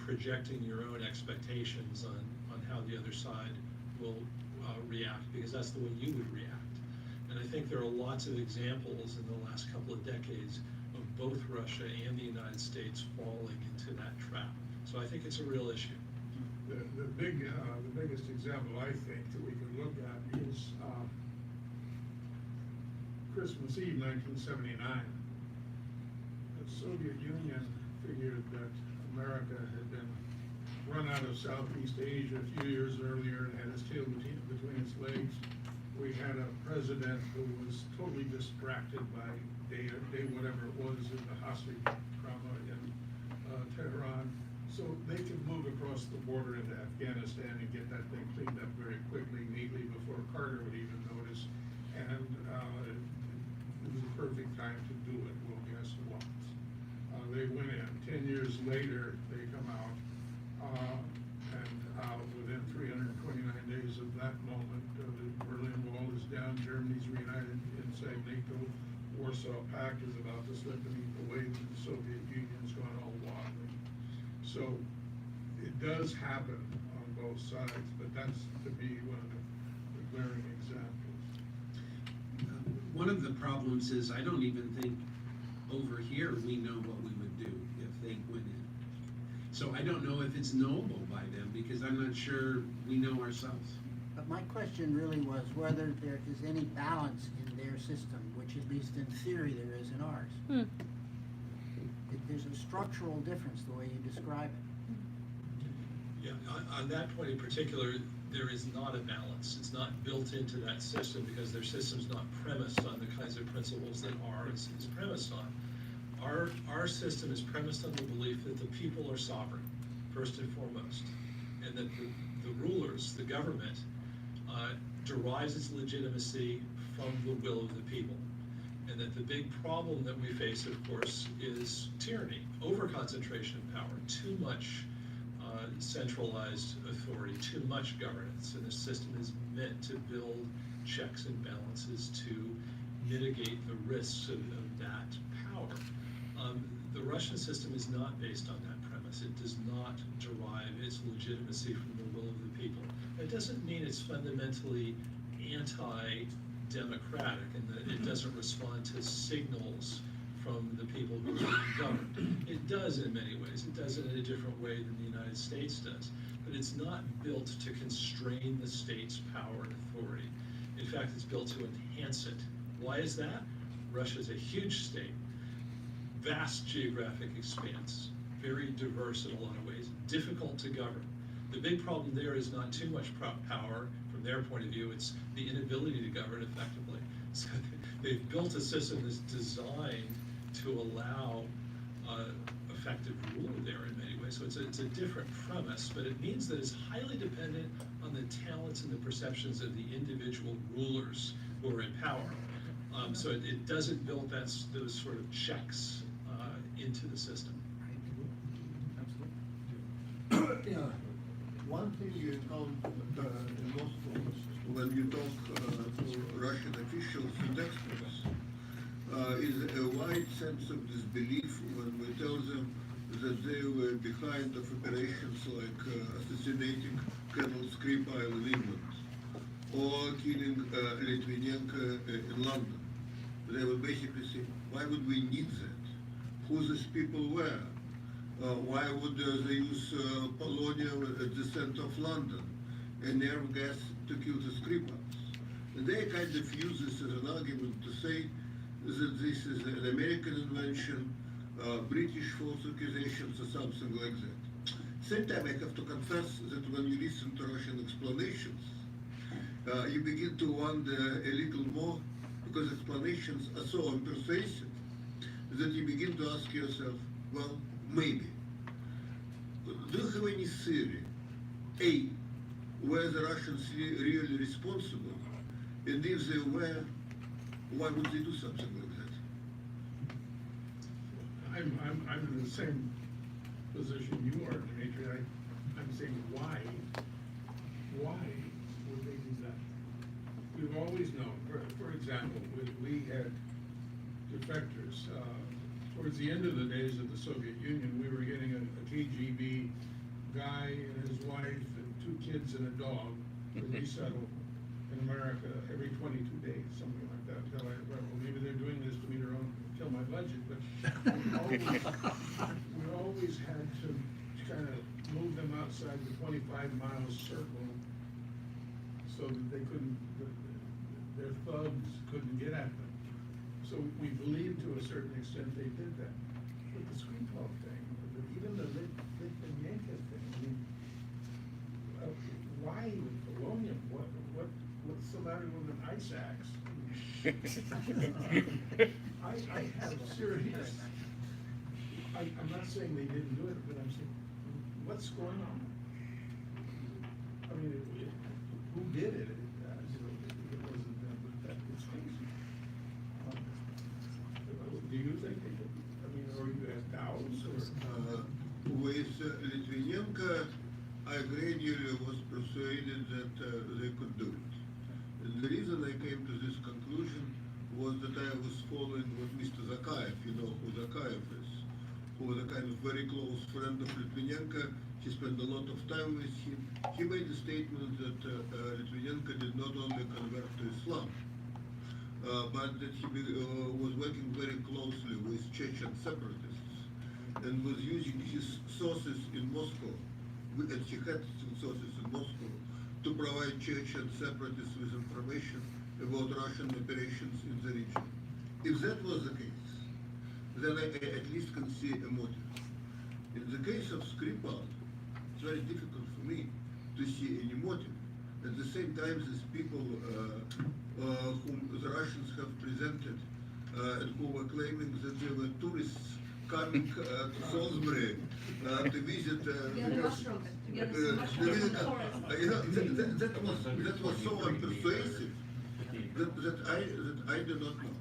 projecting your own expectations on how the other side will react, because that's the way you would react. And I think there are lots of examples in the last couple of decades of both Russia and the United States falling into that trap. So I think it's a real issue. The biggest example I think that we can look at is Christmas Eve, 1979. The Soviet Union figured that America had been run out of Southeast Asia a few years earlier and had its tail between its legs. We had a president who was totally distracted by whatever it was in the hostage drama in Tehran. So they could move across the border into Afghanistan and get that thing cleaned up very quickly, neatly, before Carter would even notice. And it was a perfect time to do it. Well, guess what? they went in. 10 years later, they come out, within 329 days of that moment, the Berlin Wall is down, Germany's reunited inside NATO, Warsaw Pact is about to slip beneath the waves, and the Soviet Union's gone all wobbly. So it does happen on both sides, but that's to be one of the glaring examples. One of the problems is I don't even think over here we know what we would do if they went in. So I don't know if it's knowable by them because I'm not sure we know ourselves. But my question really was whether there is any balance in their system, which at least in theory there is in ours. There's a structural difference the way you describe it. Yeah, on that point in particular, there is not a balance. It's not built into that system because their system's not premised on the kinds of principles that ours is premised on. Our system is premised on the belief that the people are sovereign, first and foremost, and that the rulers, the government, derives its legitimacy from the will of the people. And that the big problem that we face, of course, is tyranny, over-concentration of power, too much centralized authority, too much governance, and the system is meant to build checks and balances to mitigate the risks of that power. The Russian system is not based on that premise. It does not derive its legitimacy from the will of the people. It doesn't mean it's fundamentally anti-democratic and that it doesn't respond to signals from the people who are being governed. It does in many ways. It does it in a different way than the United States does. But it's not built to constrain the state's power and authority. In fact, it's built to enhance it. Why is that? Russia is a huge state, vast geographic expanse, very diverse in a lot of ways, difficult to govern. The big problem there is not too much power from their point of view, it's the inability to govern effectively. So they've built a system that's designed to allow effective rule there in many ways. So it's a different premise, but it means that it's highly dependent on the talents and the perceptions of the individual rulers who are in power. So it doesn't build those sort of checks into the system. Yeah, one thing you encounter in Moscow when you talk to Russian officials and experts is a wide sense of disbelief when we tell them that they were behind of operations like assassinating Colonel Skripal in England or killing Litvinenko in London. They would basically say, why would we need that? Who these people were? Why would they use polonium at the center of London and nerve gas to kill the Skripals? And they kind of use this as an argument to say that this is an American invention, British false accusations or something like that. Same time, I have to confess that when you listen to Russian explanations, you begin to wonder a little more because explanations are so unpersuasive that you begin to ask yourself, well, maybe. Do you have any theory? A, were the Russians really responsible? And if they were, why would they do something like that? I'm in the same position you are, Dimitri. I'm saying why would they do that? We've always known, for example, we had defectors. Towards the end of the days of the Soviet Union, we were getting a KGB guy and his wife and 2 kids and a dog to resettle in America every 22 days, something like that. Until I thought, well, maybe they're doing this to me to kill my budget, but we always had to kind of move them outside the 25-mile circle so that they couldn't, their thugs couldn't get at them. So we believe to a certain extent they did that. But the Skripal thing, even the Litvinenko thing, I mean, why with polonium? What's the matter with an ice axe? I have serious, I'm not saying they didn't do it, but I'm saying, what's going on? I mean, who did it? It wasn't them, but it's crazy. Do you think they did? I mean, or you have doubt? answer. With Litvinenko, I gradually was persuaded that they could do it. And the reason I came to this conclusion was that I was following what Mr. Zakayev, you know who Zakayev is, who was a kind of very close friend of Litvinenko. He spent a lot of time with him. He made a statement that Litvinenko did not only convert to Islam, but that he was working very closely with Chechen separatists and was using his sources in Moscow, and he had sources in Moscow, to provide Chechen separatists with information about Russian operations in the region. If that was the case, then I at least can see a motive. In the case of Skripal, it's very difficult for me to see any motive. At the same time, these people whom the Russians have presented and who were claiming that they were tourists coming to Salisbury to visit that was so unpersuasive that I do not know.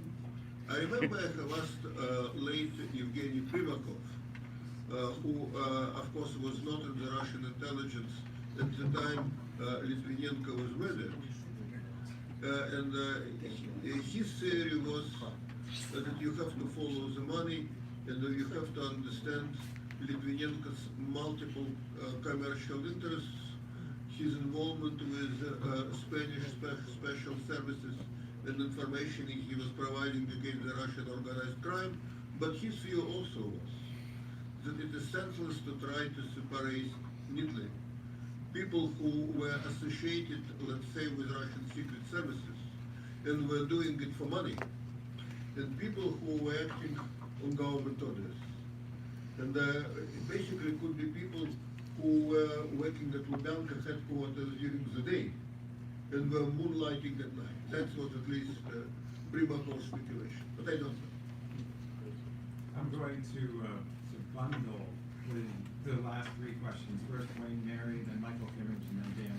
I remember I have asked late Evgeny Primakov, who of course was not in the Russian intelligence at the time Litvinenko was murdered. And his theory was that you have to follow the money and you have to understand Litvinenko's multiple commercial interests, his involvement with Spanish special services and information he was providing against the Russian organized crime. But his view also was that it is senseless to try to separate neatly people who were associated, let's say, with Russian secret services and were doing it for money, and people who were acting on government orders. And basically could be people who were working at Lubyanka headquarters during the day and were moonlighting at night. That was at least Primakov's speculation, but I don't know. I'm going to bundle with the last three questions. First Wayne Mary, then Michael Kimmage, and then Dan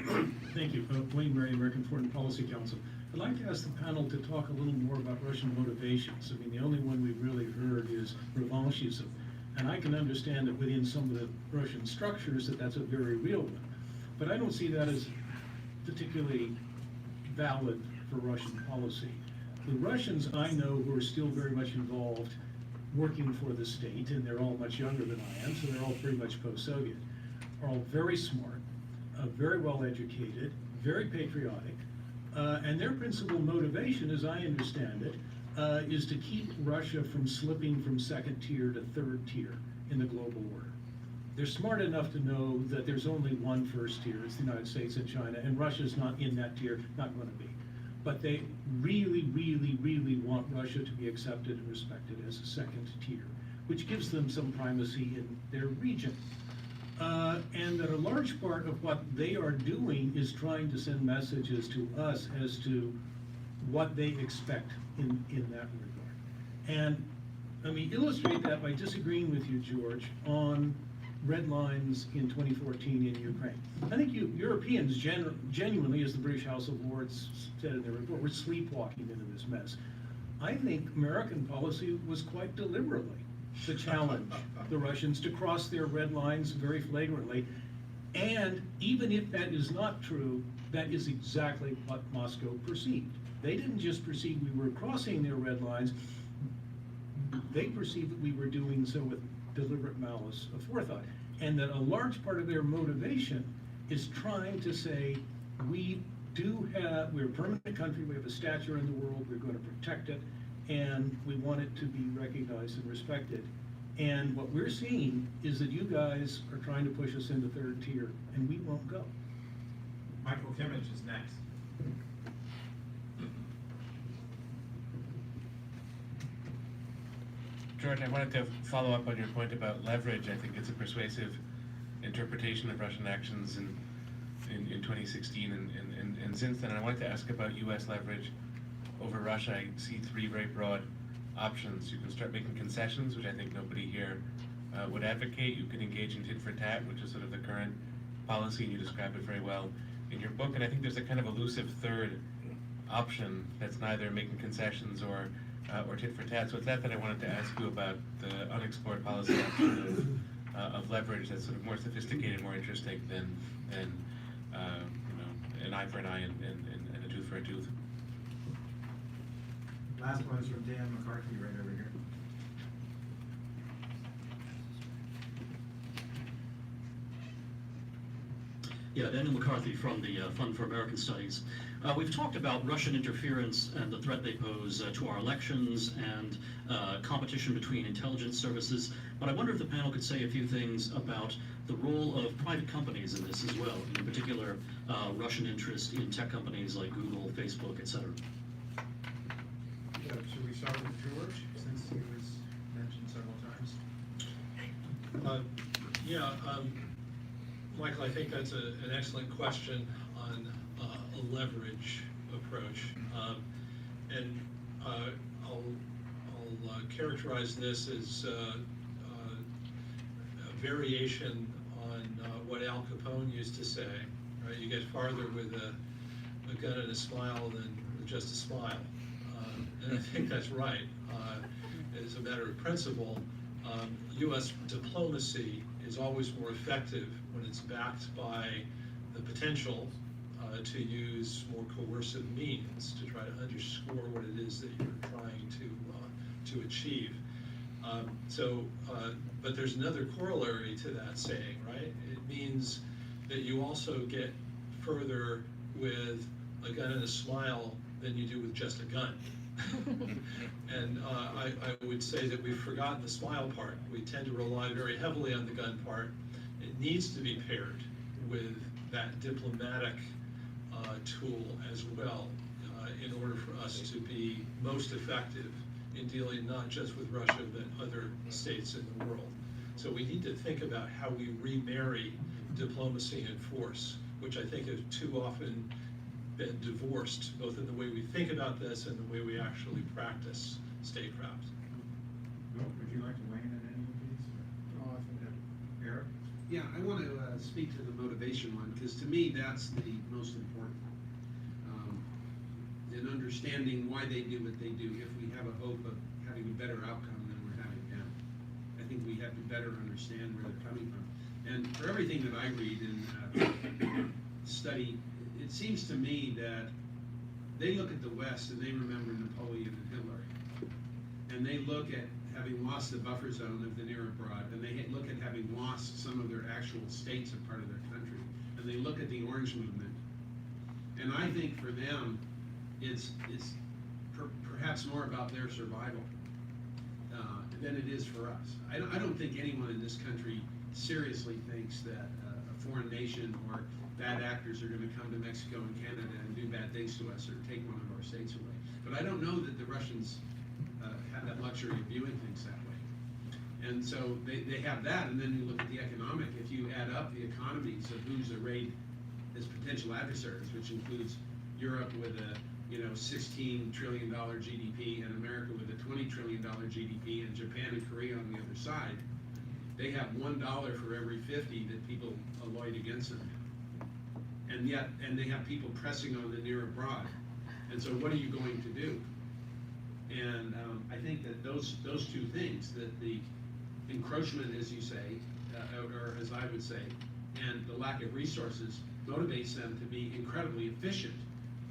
McCarthy. Thank you. Wayne Mary, American Foreign Policy Council. I'd like to ask the panel to talk a little more about Russian motivations. I mean, the only one we've really heard is revanchism. And I can understand that within some of the Russian structures that that's a very real one. But I don't see that as particularly valid for Russian policy. The Russians I know who are still very much involved working for the state, and they're all much younger than I am, so they're all pretty much post-Soviet, are all very smart, very well educated, very patriotic, and their principal motivation, as I understand it, is to keep Russia from slipping from second tier to third tier in the global order. They're smart enough to know that there's only one first tier, it's the United States and China, and Russia's not in that tier, not going to be. But they really, really, really want Russia to be accepted and respected as a second tier, which gives them some primacy in their region. And that a large part of what they are doing is trying to send messages to us as to what they expect in that regard. And let me illustrate that by disagreeing with you, George, on red lines in 2014 in Ukraine. I think Europeans genuinely, as the British House of Lords said in their report, were sleepwalking into this mess. I think American policy was quite deliberately to challenge the Russians to cross their red lines very flagrantly. And even if that is not true, that is exactly what Moscow perceived. They didn't just perceive we were crossing their red lines, they perceived that we were doing so with deliberate malice aforethought. And that a large part of their motivation is trying to say, we're a permanent country, we have a stature in the world, we're going to protect it, and we want it to be recognized and respected. And what we're seeing is that you guys are trying to push us into third tier, and we won't go. Michael Kimmage is next. George, I wanted to follow up on your point about leverage. I think it's a persuasive interpretation of Russian actions in 2016 and since then. And I wanted to ask about U.S. leverage over Russia. I see three very broad options. You can start making concessions, which I think nobody here would advocate. You can engage in tit for tat, which is sort of the current policy, and you describe it very well in your book. And I think there's a kind of elusive third option that's neither making concessions or or tit for tat. So it's that I wanted to ask you about the unexplored policy option of leverage that's sort of more sophisticated, more interesting than an eye for an eye and a tooth for a tooth. Last one is from Dan McCarthy, right over here. Yeah, Daniel McCarthy from the Fund for American Studies. We've talked about Russian interference and the threat they pose to our elections and competition between intelligence services, but I wonder if the panel could say a few things about the role of private companies in this as well, in particular Russian interest in tech companies like Google, Facebook, etc. Yeah, should we start with George, since he was mentioned several times? Michael, I think that's an excellent question on a leverage approach. I'll characterize this as a variation on what Al Capone used to say, right? You get farther with a gun and a smile than with just a smile. And I think that's right. As a matter of principle, U.S. diplomacy is always more effective when it's backed by the potential to use more coercive means to try to underscore what it is that you're trying to achieve. But there's another corollary to that saying, right? It means that you also get further with a gun and a smile than you do with just a gun. And I would say that we've forgotten the smile part. We tend to rely very heavily on the gun part. It needs to be paired with that diplomatic tool as well in order for us to be most effective in dealing not just with Russia but other states in the world. So we need to think about how we remarry diplomacy and force, which I think have too often been divorced, both in the way we think about this and the way we actually practice statecraft. Milt, would you like to weigh in on any of these? Oh, I think that Eric? Yeah, I want to speak to the motivation one, because to me, that's the most important. In understanding why they do what they do, if we have a hope of having a better outcome than we're having now. I think we have to better understand where they're coming from. And for everything that I read and study, it seems to me that they look at the West and they remember Napoleon and Hitler. And they look at having lost the buffer zone of the near abroad, and they look at having lost some of their actual states a part of their country. And they look at the Orange Movement. And I think for them, it's perhaps more about their survival than it is for us. I don't think anyone in this country seriously thinks that a foreign nation or bad actors are going to come to Mexico and Canada and do bad things to us or take one of our states away. But I don't know that the Russians have that luxury of viewing things that way. And so they have that, and then you look at the economic. If you add up the economies of who's arrayed as potential adversaries, which includes Europe with a $16 trillion GDP and America with a $20 trillion GDP and Japan and Korea on the other side, they have $1 for every 50 that people alloyed against them. And they have people pressing on the near abroad. And so what are you going to do? And I think that those two things, that the encroachment, as you say, or as I would say, and the lack of resources motivates them to be incredibly efficient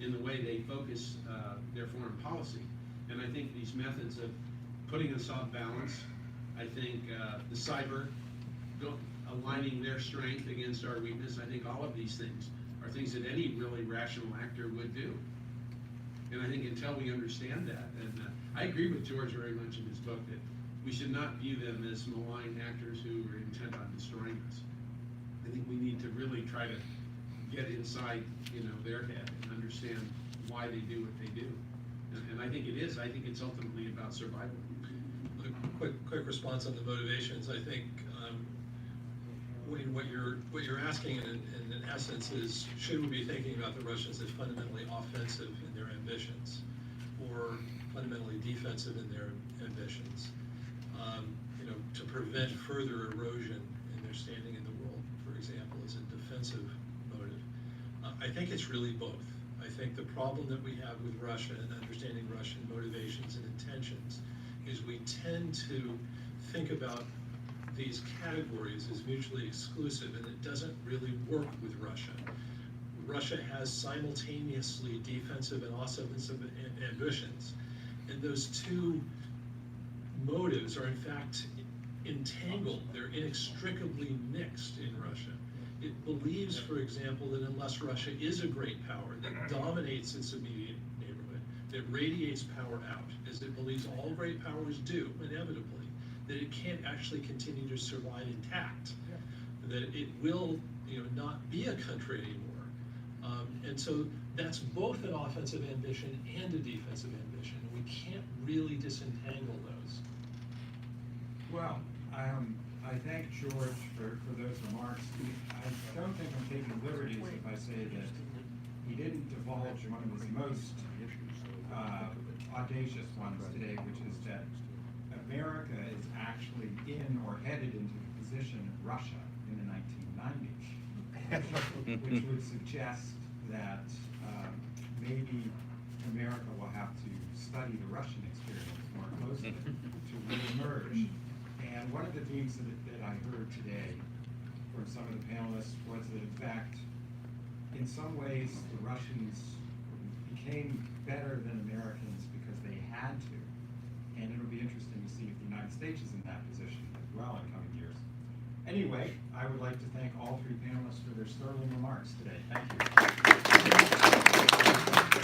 in the way they focus their foreign policy. And I think these methods of putting us off balance, I think the cyber, aligning their strength against our weakness, I think all of these things are things that any really rational actor would do. And I think until we understand that, and I agree with George very much in his book that we should not view them as malign actors who are intent on destroying us. I think we need to really try to get inside, their head and understand why they do what they do. And I think it is. I think it's ultimately about survival. A quick response on the motivations. I think what you're asking in essence is, should we be thinking about the Russians as fundamentally offensive in their ambitions, or fundamentally defensive in their ambitions? To prevent further erosion in their standing in the world, for example, is a defensive motive. I think it's really both. I think the problem that we have with Russia and understanding Russian motivations and intentions is we tend to think about these categories as mutually exclusive, and it doesn't really work with Russia. Russia has simultaneously defensive and offensive ambitions, and those two motives are in fact entangled. They're inextricably mixed in Russia. It believes, for example, that unless Russia is a great power that dominates its immediate neighborhood, that radiates power out, as it believes all great powers do, inevitably, that it can't actually continue to survive intact, that it will, not be a country anymore. And so that's both an offensive ambition and a defensive ambition, and we can't really disentangle those. Well, I thank George for those remarks. I don't think I'm taking liberties if I say that he didn't divulge one of his most audacious ones today, which is that America is actually in or headed into the position of Russia in the 1990s, which would suggest that maybe America will have to study the Russian experience more closely to reemerge. And one of the themes that I heard today from some of the panelists was that, in fact, in some ways, the Russians became better than Americans because they had to. And it'll be interesting to see if the United States is in that position as well in coming years. Anyway, I would like to thank all three panelists for their sterling remarks today. Thank you.